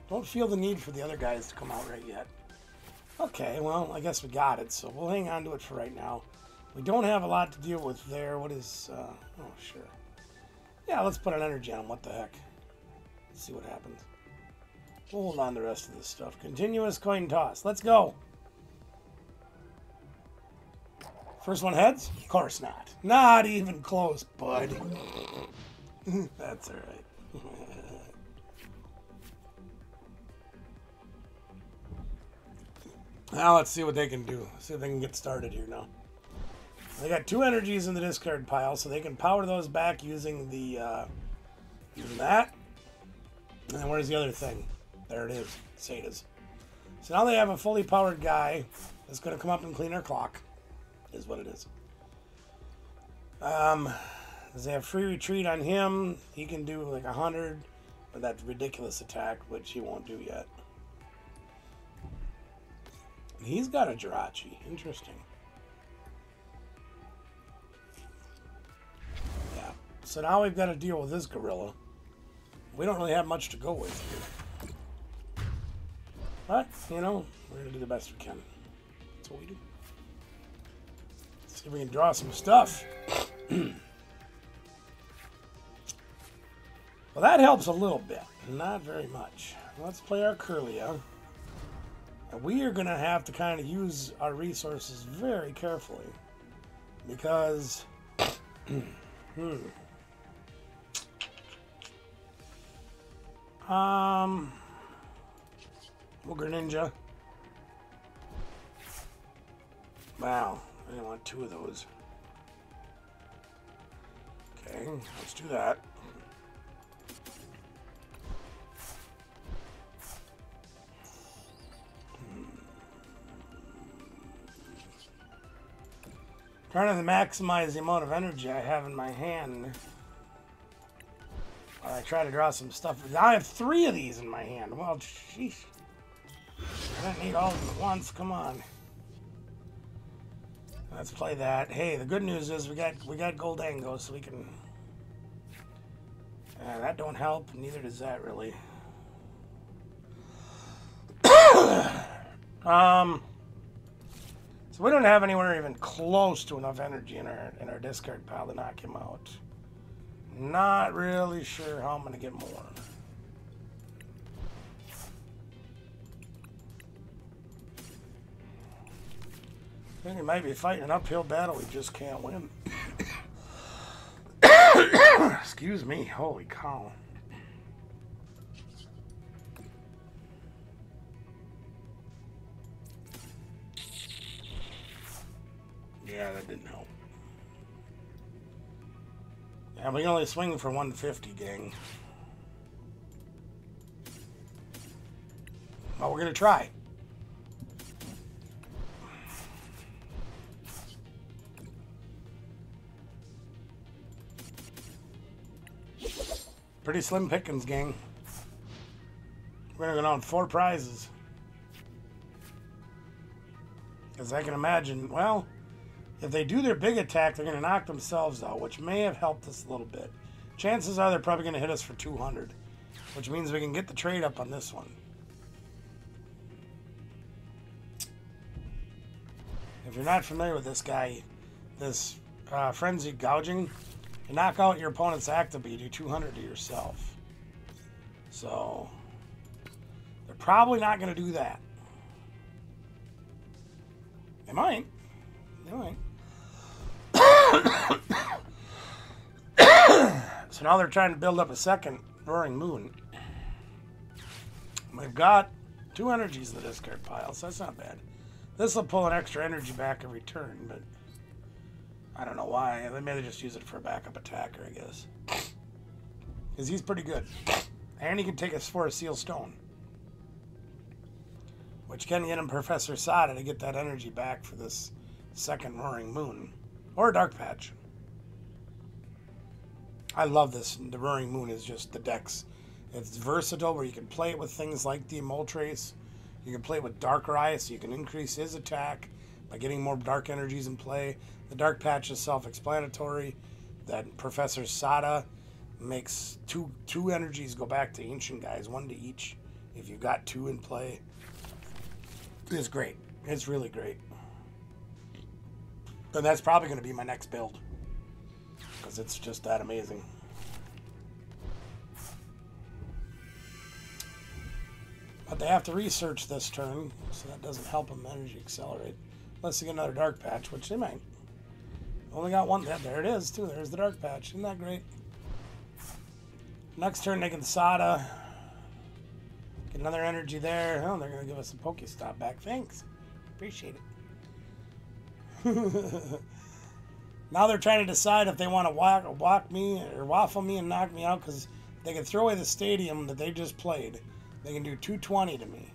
don't feel the need for the other guys to come out right yet. Okay, well, I guess we got it, so we'll hang on to it for right now. We don't have a lot to deal with there. What is... oh, sure. Yeah, let's put an energy on them. What the heck? Let's see what happens. We'll hold on to the rest of this stuff. Continuous coin toss. Let's go. First one heads? Of course not. Not even close, bud. That's alright. Now let's see what they can do. See if they can get started here now. They got 2 energies in the discard pile, so they can power those back using the using that. And then where's the other thing? There it is. Satas. So now they have a fully powered guy that's going to come up and clean our clock. Is what it is. Does they have free retreat on him? He can do like 100 with that ridiculous attack, which he won't do yet. He's got a Jirachi. Interesting. Yeah. So now we've got to deal with this gorilla. We don't really have much to go with here. But, you know, we're going to do the best we can. That's what we do. Let's see if we can draw some stuff. Well, that helps a little bit. Not very much. Let's play our Curlia. And we are going to have to kind of use our resources very carefully. Because... Ogre Ninja. Wow, I didn't want 2 of those. Okay, let's do that. Trying to maximize the amount of energy I have in my hand. While I try to draw some stuff. I have 3 of these in my hand. Well, sheesh. I don't need all of them at once. Come on. Let's play that. Hey, the good news is we got Goldhengo, so we can. That don't help. Neither does that really. So we don't have anywhere even close to enough energy in our discard pile to knock him out. Not really sure how I'm going to get more. I think we might be fighting an uphill battle we just can't win. Excuse me. Holy cow. Yeah, that didn't help. Yeah, we can only swing for 150, gang. Well, we're going to try. Pretty slim pickings, gang. We're going to go down 4 prizes. Because I can imagine, well, if they do their big attack, they're going to knock themselves out, which may have helped us a little bit. Chances are they're probably going to hit us for 200, which means we can get the trade up on this one. If you're not familiar with this guy, this frenzied gouging, you knock out your opponent's active, but you do 200 to yourself. So they're probably not going to do that. They might. They might. So now they're trying to build up a second roaring moon. They've got 2 energies in the discard pile, so that's not bad. This will pull an extra energy back every turn, but I don't know why. They may just use it for a backup attacker, I guess. Because he's pretty good. And he can take us for a Seal Stone. Which can get him Professor Sada to get that energy back for this second Roaring Moon. Or a Dark Patch. I love this. The Roaring Moon is just the dex. It's versatile where you can play it with things like the Moltres. You can play it with Darker Eye, so you can increase his attack by getting more dark energies in play. The Dark Patch is self-explanatory. That Professor Sada makes two energies go back to Ancient Guys, 1 to each. If you've got 2 in play. It's great. It's really great. And that's probably going to be my next build. Because it's just that amazing. But they have to research this turn, so that doesn't help them energy accelerate. Unless they get another Dark Patch, which they might. Only got one. Yeah, there it is, too. There's the Dark Patch. Isn't that great? Next turn, they can Sada. Get another energy there. Oh, they're going to give us a Pokestop back. Thanks. Appreciate it. Now they're trying to decide if they want to walk me or waffle me and knock me out, because they can throw away the stadium that they just played. They can do 220 to me.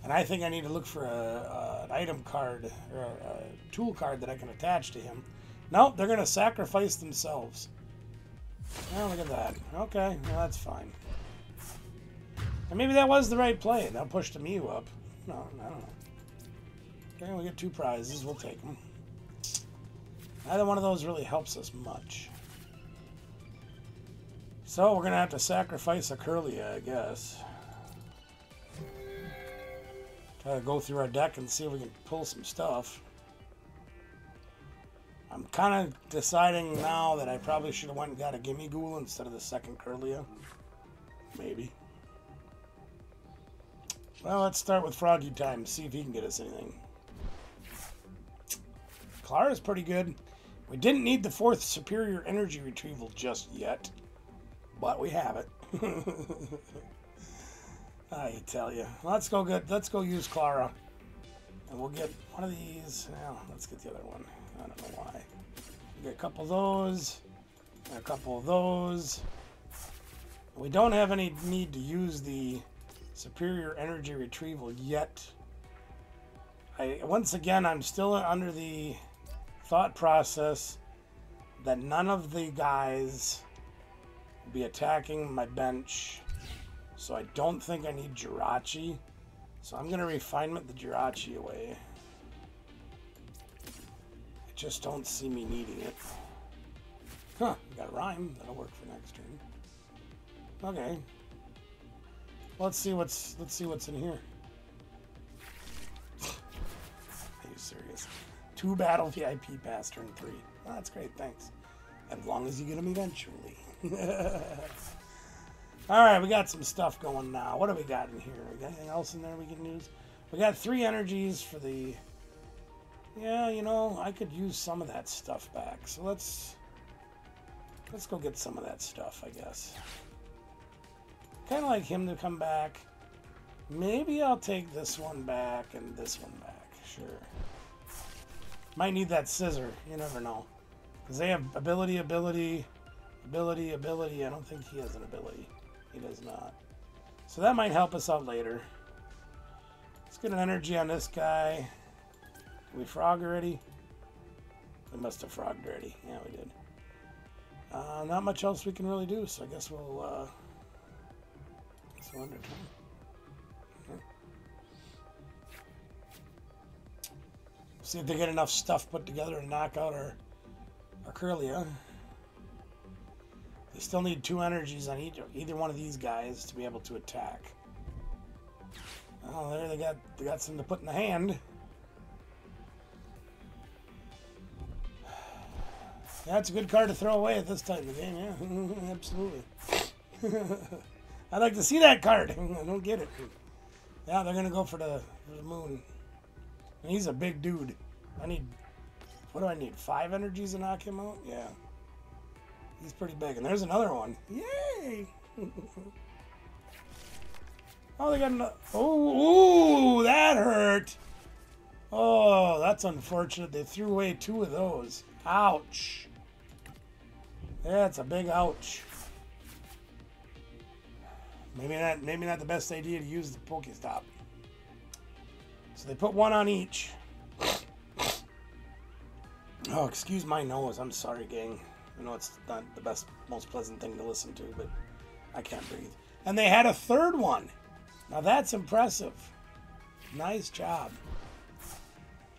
And I think I need to look for an item card or a tool card that I can attach to him. Nope, they're going to sacrifice themselves. Oh, look at that. Okay, well, that's fine. And maybe that was the right play. That pushed the Mew up. No, I don't know. Okay, we get 2 prizes. We'll take them. Neither one of those really helps us much. So we're going to have to sacrifice a Curlia, I guess. Try to go through our deck and see if we can pull some stuff. I'm kind of deciding now that I probably should have went and got a Gimme Ghoul instead of the second Curlia. Maybe. Well, let's start with Froggy Time, see if he can get us anything. Clara's pretty good. We didn't need the 4th Superior Energy Retrieval just yet, but we have it. I tell you. Let's go use Clara. And we'll get one of these. Well, let's get the other one. I don't know why. We get a couple of those. And a couple of those. We don't have any need to use the Superior Energy Retrieval yet. Once again, I'm still under the thought process that none of the guys will be attacking my bench. So I don't think I need Jirachi. So I'm going to refinement the Jirachi away. I just don't see me needing it. Huh, got a rhyme. That'll work for next turn. Okay. Let's see what's in here. Are you serious? 2 battle VIP pass turn 3. Oh, that's great, thanks. As long as you get them eventually. Alright, we got some stuff going now. What do we got in here? We got anything else in there we can use? We got 3 energies for the... Yeah, you know, I could use some of that stuff back. So let's go get some of that stuff, I guess. Kind of like him to come back. Maybe I'll take this one back and this one back. Sure. Might need that scissor. You never know. Because they have ability. I don't think he has an ability. He does not. So that might help us out later. Let's get an energy on this guy. Did we frog already? We must have frogged already. Yeah, we did. Not much else we can really do, so I guess we'll end our turn. Okay. See if they get enough stuff put together to knock out our Curlia. We still need 2 energies on either one of these guys to be able to attack. Oh, there they got something to put in the hand. That's a good card to throw away at this time of the game, yeah. Absolutely. I'd like to see that card. I don't get it. Yeah, they're going to go for the moon. And he's a big dude. What do I need? 5 energies to knock him out? Yeah. He's pretty big. And there's another one. Yay! Oh, they got another. Oh, ooh, that hurt. Oh, that's unfortunate. They threw away 2 of those. Ouch. That's a big ouch. Maybe not the best idea to use the Pokestop. So they put 1 on each. Oh, excuse my nose. I'm sorry, gang. I know it's not the best, most pleasant thing to listen to, but I can't breathe. And they had a 3rd one. Now that's impressive. Nice job.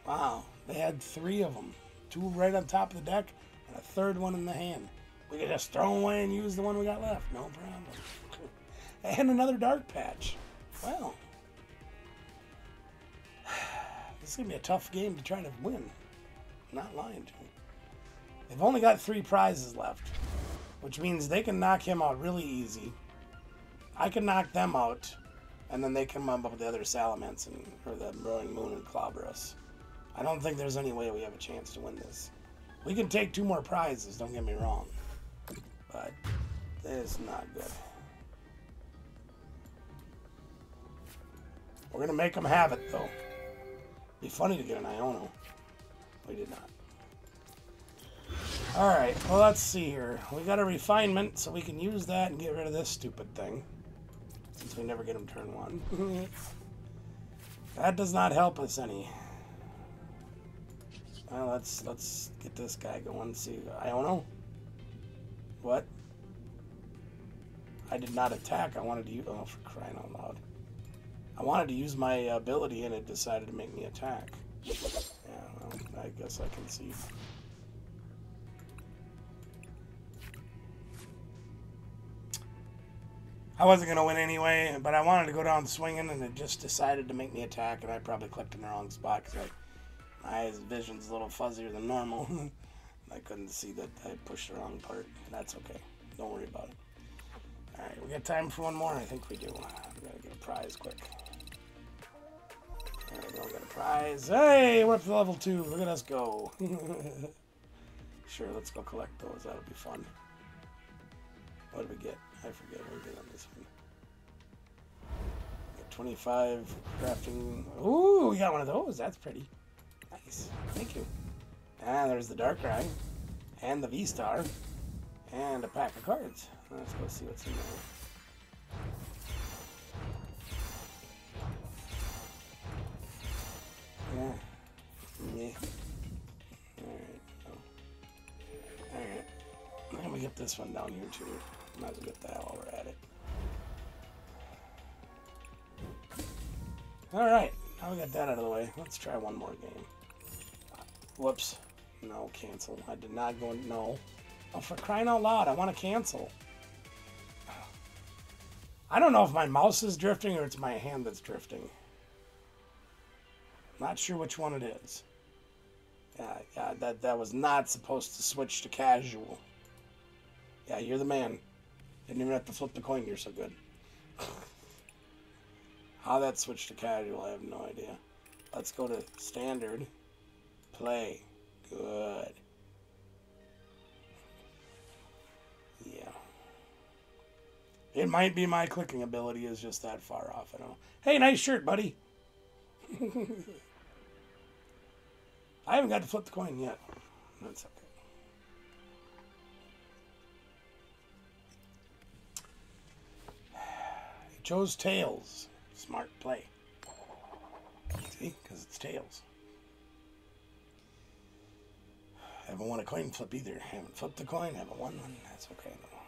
Wow. They had 3 of them. 2 right on top of the deck, and a 3rd one in the hand. We could just throw them away and use the one we got left. No problem. And another dark patch. Wow. This is going to be a tough game to try to win. I'm not lying to you. They've only got 3 prizes left, which means they can knock him out really easy. I can knock them out, and then they can come up with the other Salamence or the Brewing Moon and clobber us. I don't think there's any way we have a chance to win this. We can take 2 more prizes, don't get me wrong. But it's not good. We're going to make them have it, though. Be funny to get an Iono. We did not. Alright, well, let's see here. We got a refinement, so we can use that and get rid of this stupid thing. Since we never get them turn 1. That does not help us any. Well, let's get this guy going. See, Iono? What? I did not attack. I wanted to use... Oh, for crying out loud. I wanted to use my ability, and it decided to make me attack. Yeah, well, I guess I can see. I wasn't going to win anyway, but I wanted to go down swinging, and it just decided to make me attack, and I probably clicked in the wrong spot, because my vision's a little fuzzier than normal. I couldn't see that I pushed the wrong part. That's okay. Don't worry about it. Alright, we got time for one more? I think we do. We gotta get a prize quick. There we go, we got a prize. Hey, we're up to level 2. Look at us go. Sure, let's go collect those. That'll be fun. What did we get? I forget what we did on this one. Got 25 crafting. Ooh, we got one of those. That's pretty. Nice. Thank you. Ah, there's the Darkrai. And the V-Star. And a pack of cards. Let's go see what's in there. Yeah. Alright. Oh. Alright. I'm gonna get this one down here too. Might as well get that while we're at it. Alright. Now we got that out of the way. Let's try one more game. Whoops. No, cancel. I did not go. No. Oh, for crying out loud, I want to cancel. I don't know if my mouse is drifting or it's my hand that's drifting. Not sure which one it is. Yeah, that was not supposed to switch to casual. Yeah, you're the man. Didn't even have to flip the coin, you're so good. How that switched to casual, I have no idea. Let's go to standard. Play. Good. Yeah. It might be my clicking ability is just that far off. I don't know. Hey, nice shirt, buddy. I haven't got to flip the coin yet. That's okay. He chose tails. Smart play. See? Because it's tails. Haven't won a coin flip either. Haven't flipped the coin. Haven't won one. That's okay though.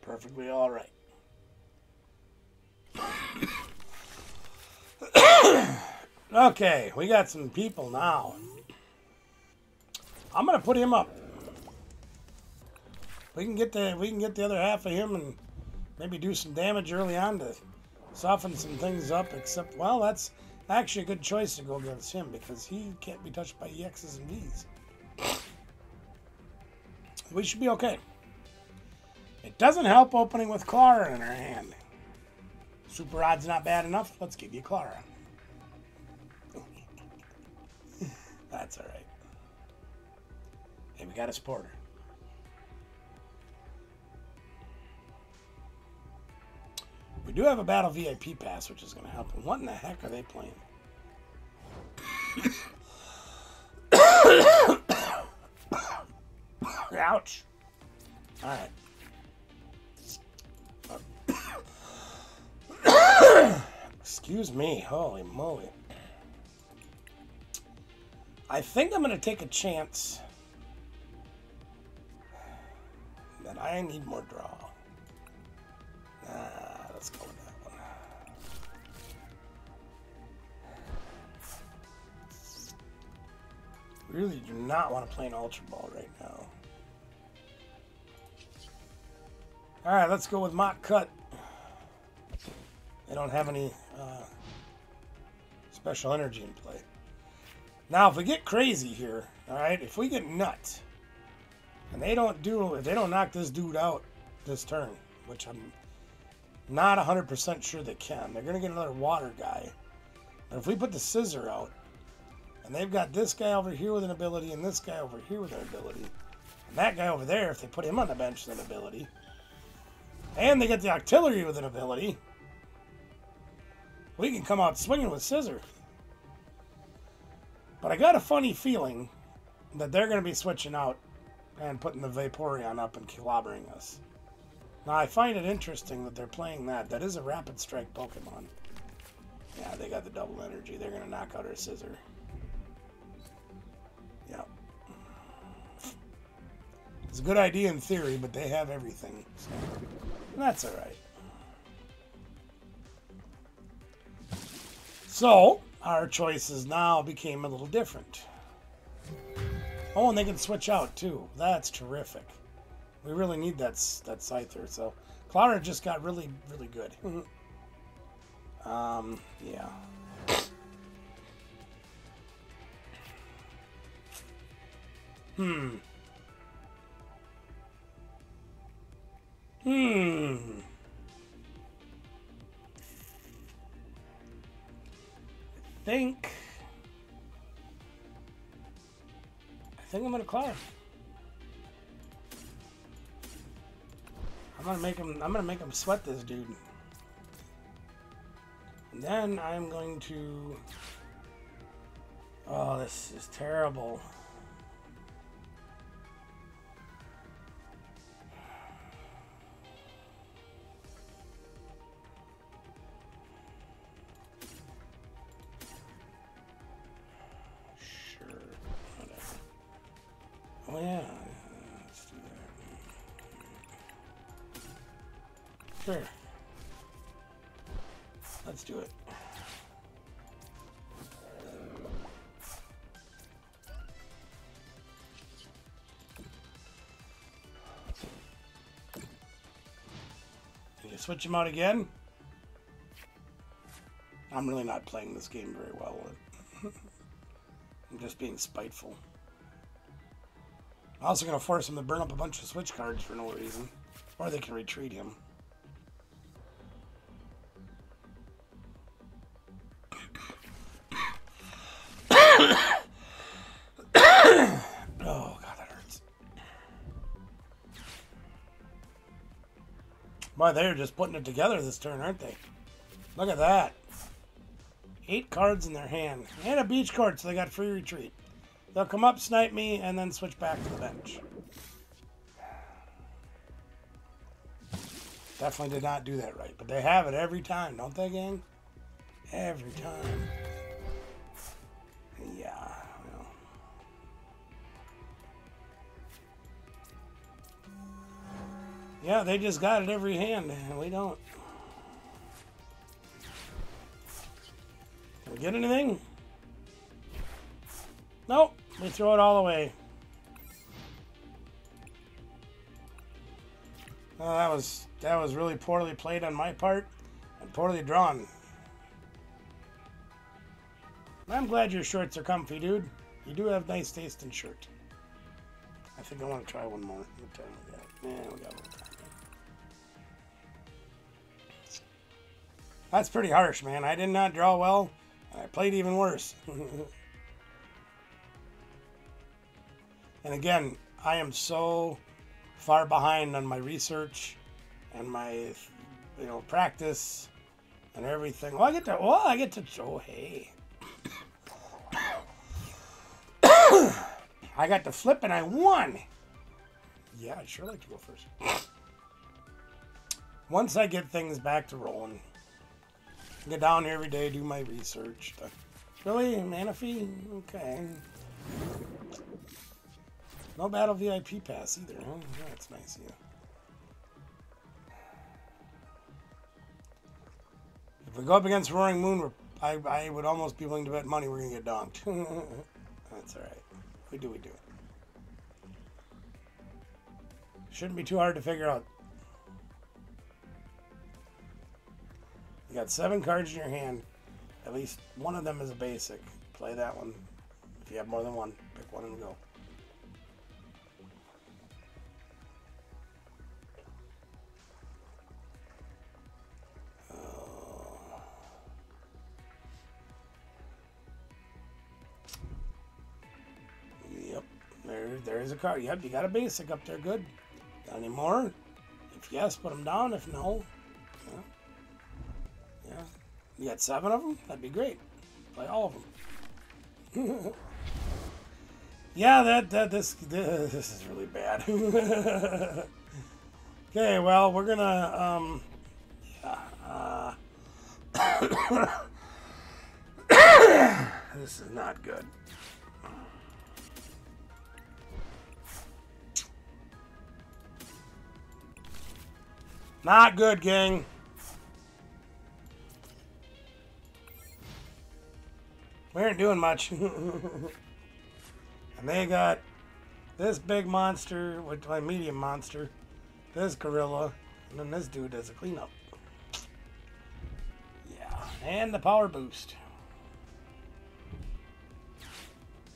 Perfectly alright. Okay, we got some people now. I'm going to put him up. We can get the other half of him and maybe do some damage early on to soften some things up. Except, well, that's actually a good choice to go against him because he can't be touched by EXs and Vs. We should be okay. It doesn't help opening with Clara in our hand. Super Odd's not bad enough. Let's give you Clara. That's all right. Hey, we got a supporter. We do have a battle VIP pass, which is going to help. And what in the heck are they playing? Ouch. All right. Excuse me. Holy moly. I think I'm going to take a chance that I need more draw. Let's go with that one. Really do not want to play an Ultra Ball right now. Alright, let's go with Mock Cut. They don't have any special energy in play. Now, if we get crazy here, alright, if we get nuts, and if they don't knock this dude out this turn, which I'm not 100% sure they can, they're going to get another water guy. But if we put the scissor out, and they've got this guy over here with an ability, and this guy over here with an ability, and that guy over there, if they put him on the bench with an ability, and they get the artillery with an ability, we can come out swinging with scissor. But I got a funny feeling that they're going to be switching out and putting the Vaporeon up and clobbering us. Now, I find it interesting that they're playing that. That is a Rapid Strike Pokemon. Yeah, they got the double energy. They're going to knock out our scissor. Yep. It's a good idea in theory, but they have everything. So that's all right. So, our choices now became a little different. Oh, and they can switch out, too. That's terrific. We really need that Scyther. So, Clara just got really, really good. Yeah. I think I'm gonna Clara. I'm gonna make him sweat this dude. And then I'm going to... Oh, this is terrible. Sure, whatever. Oh yeah, let's do that. Sure. Let's do it. Can you switch him out again? I'm really not playing this game very well. I'm just being spiteful. I'm also going to force him to burn up a bunch of switch cards for no reason. Or they can retreat him. Oh, God, that hurts. Boy, they're just putting it together this turn, aren't they? Look at that. 8 cards in their hand. And a beach card, so they got free retreat. They'll come up, snipe me, and then switch back to the bench. Definitely did not do that right. But they have it every time, don't they, gang? Every time. Yeah. Well. Yeah, they just got it every hand, and we don't. Can we get anything? Nope. We throw it all away. Well, that was really poorly played on my part and poorly drawn. I'm glad your shorts are comfy, dude. You do have nice taste in shirt. I think I want to try one more. What time we got? Yeah, we got a little time. That's pretty harsh, man. I did not draw well. I played even worse. And again, I am so far behind on my research and my, practice and everything. I get to, oh, hey. I got to flip and I won. Yeah, I'd sure like to go first. Once I get things back to rolling, get down here every day, do my research. Really? Manaphy? Okay. No battle VIP pass either, huh? That's nice of you. If we go up against Roaring Moon, I would almost be willing to bet money we're going to get donked. That's alright. If we do, we do. Shouldn't be too hard to figure out. You got 7 cards in your hand. At least one of them is a basic. Play that one. If you have more than one, pick one and go. Yep, there's a card. Yep, you got a basic up there. Good. Got any more? If yes, put them down. If no, yeah. You got 7 of them? That'd be great. Play all of them. Yeah, this is really bad. Okay, well, we're gonna this is not good. Not good, gang. We aren't doing much. And they got this big monster, with my medium monster, this gorilla, and then this dude does a cleanup. Yeah, and the power boost.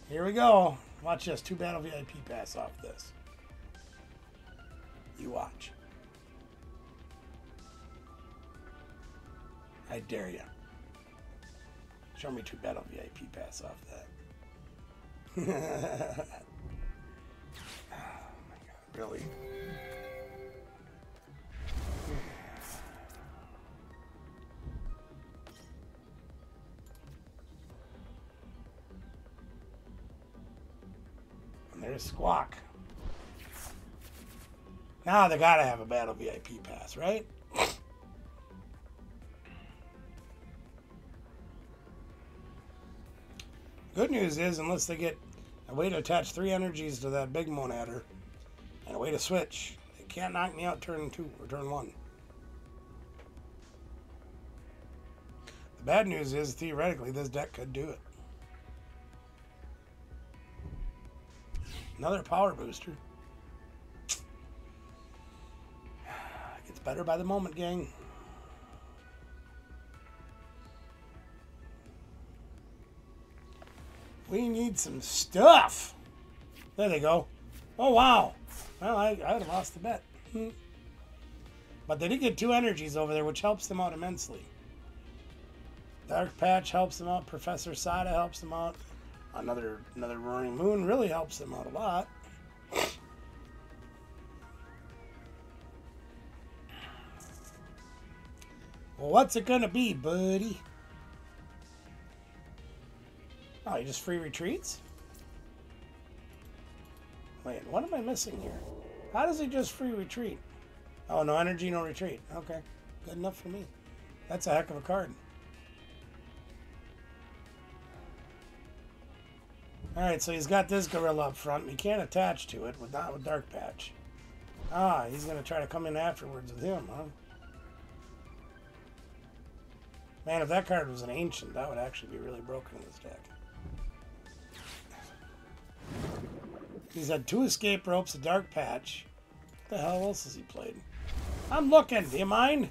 Here we go. Watch this. 2 battle VIP pass off this. You watch. I dare you. Show me 2 battle VIP pass off that. Oh my god, really? And there's Squawk. Now they gotta have a battle VIP pass, right? Good news is, unless they get a way to attach 3 energies to that big monader and a way to switch, they can't knock me out turn 2 or turn 1. The bad news is, theoretically, this deck could do it. Another power booster. Gets better by the moment, gang. We need some stuff. There they go. Oh, wow. Well, I would have lost the bet. But they did get 2 energies over there, which helps them out immensely. Dark Patch helps them out. Professor Sada helps them out. Another Roaring Moon really helps them out a lot. Well, what's it gonna be, buddy? Oh, he just free retreats? Wait, what am I missing here? How does he just free retreat? Oh, no energy, no retreat. Okay, good enough for me. That's a heck of a card. Alright, so he's got this gorilla up front, and he can't attach to it, not with Dark Patch. Ah, he's going to try to come in afterwards with him, huh? Man, if that card was an ancient, that would actually be really broken in this deck. He's had 2 escape ropes, a Dark Patch. What the hell else has he played? I'm looking. Do you mind?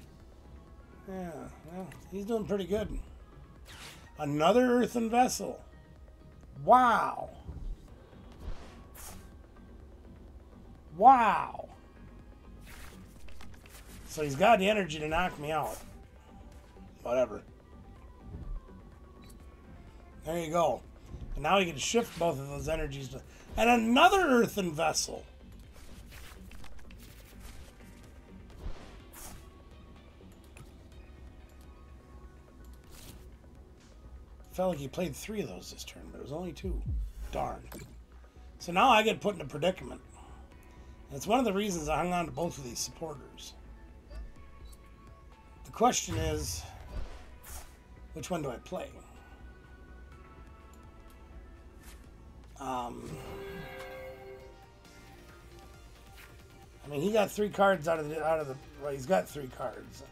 Yeah, well, he's doing pretty good. Another earthen vessel. Wow. Wow. So he's got the energy to knock me out. Whatever. There you go. And now he can shift both of those energies to... And another earthen vessel. Felt like he played 3 of those this turn, but it was only 2. Darn. So now I get put in a predicament. And it's one of the reasons I hung on to both of these supporters. The question is, which one do I play? I mean, he got 3 cards out of the well, he's got 3 cards,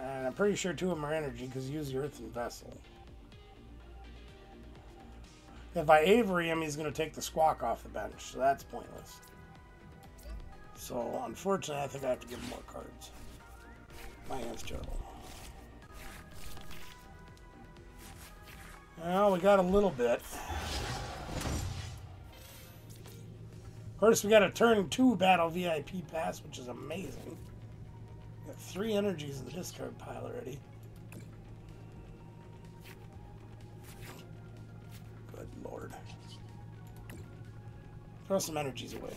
and I'm pretty sure 2 of them are energy because he used the earthen vessel. If I Avery him, he's going to take the squawk off the bench, so that's pointless. So, unfortunately, I think I have to give him more cards. My hand's terrible. Well, we got a little bit. Of course, we got a turn 2 battle VIP pass, which is amazing. Got 3 energies in the discard pile already. Good lord. Throw some energies away.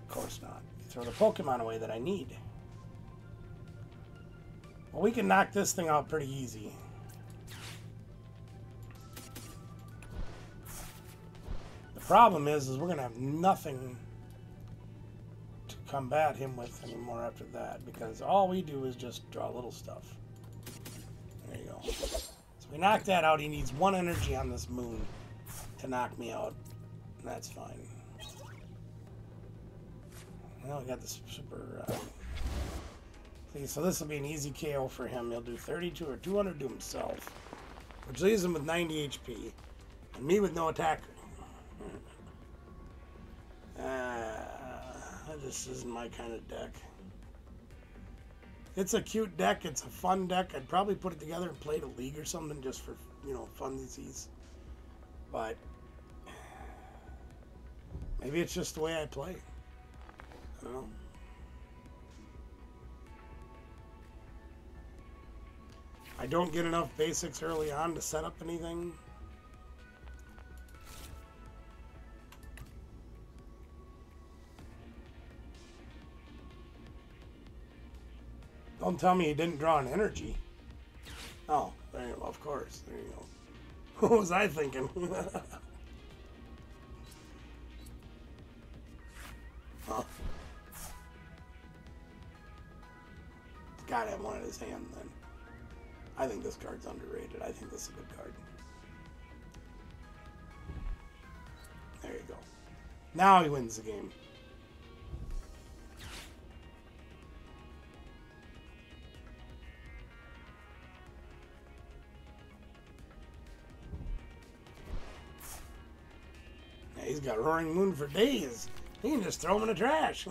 Of course not. Throw the Pokemon away that I need. Well, we can knock this thing out pretty easy. The problem is we're going to have nothing to combat him with anymore after that, because all we do is just draw little stuff. There you go. So we knock that out. He needs 1 energy on this moon to knock me out. And that's fine. Well, we got this super... see, so this will be an easy KO for him. He'll do 32 or 200 to himself, which leaves him with 90 HP. And me with no attack. This isn't my kind of deck. It's a cute deck. It's a fun deck. I'd probably put it together and play it a league or something just for, you know, funsies. But maybe it's just the way I play. I don't know. I don't get enough basics early on to set up anything. Don't tell me he didn't draw an energy. Oh, there you go. Of course. There you go. What was I thinking? Huh. Gotta have one in his hand then. I think this card's underrated. I think this is a good card. There you go. Now he wins the game. Yeah, he's got Roaring Moon for days. He can just throw him in the trash.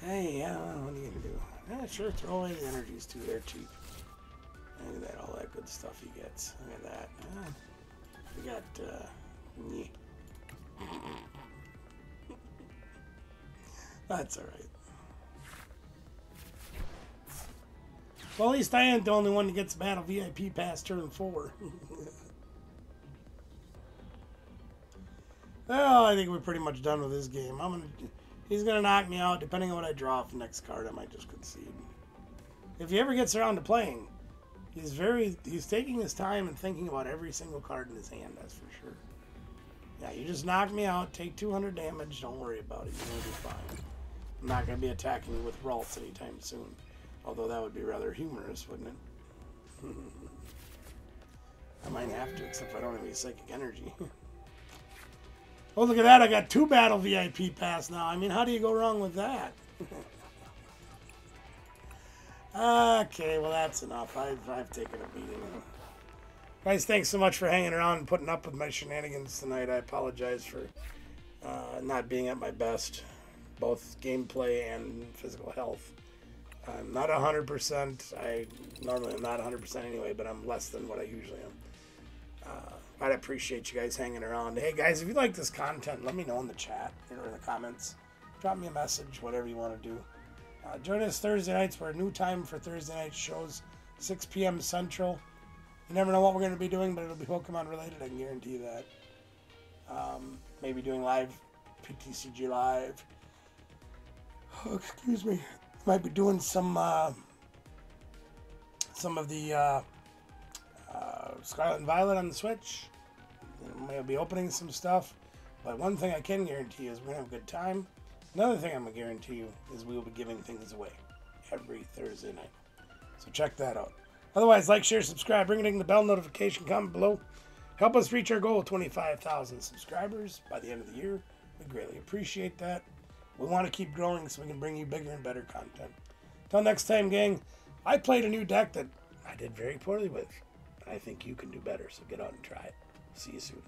Hey, yeah, what are you gonna do? Yeah, sure, throw away the energies too. They're cheap. Look at that, all that good stuff he gets. Look at that. We got, that's alright. Well, at least I ain't the only one that gets Battle VIP past turn 4. Well, I think we're pretty much done with this game. He's gonna knock me out. Depending on what I draw for the next card, I might just concede. If he ever gets around to playing, he's taking his time and thinking about every single card in his hand, that's for sure. Yeah, you just knock me out, take 200 damage, don't worry about it, you're gonna be fine. I'm not gonna be attacking you with Ralts anytime soon. Although that would be rather humorous, wouldn't it? I might have to, except I don't have any psychic energy. Oh, look at that. I got 2 battle VIP pass now. I mean, how do you go wrong with that? Okay, well, that's enough. I've taken a beating. Guys, thanks so much for hanging around and putting up with my shenanigans tonight. I apologize for not being at my best, both gameplay and physical health. I'm not 100%. I normally am not 100% anyway, but I'm less than what I usually am. I'd appreciate you guys hanging around. Hey guys, if you like this content, let me know in the chat or in the comments. Drop me a message, whatever you want to do. Join us Thursday nights for a new time for Thursday night shows, 6 p.m. Central. You never know what we're going to be doing, but it'll be Pokemon related, I can guarantee you that. Maybe doing live PTCG Live. Oh, excuse me. Might be doing some of the Scarlet and Violet on the Switch. Maybe be opening some stuff. But one thing I can guarantee is we're going to have a good time. Another thing I'm going to guarantee you is we will be giving things away every Thursday night. So check that out. Otherwise, like, share, subscribe, ring the bell notification, comment below. Help us reach our goal of 25,000 subscribers by the end of the year. We greatly appreciate that. We want to keep growing so we can bring you bigger and better content. Until next time, gang, I played a new deck that I did very poorly with. I think you can do better, so get out and try it. See you soon.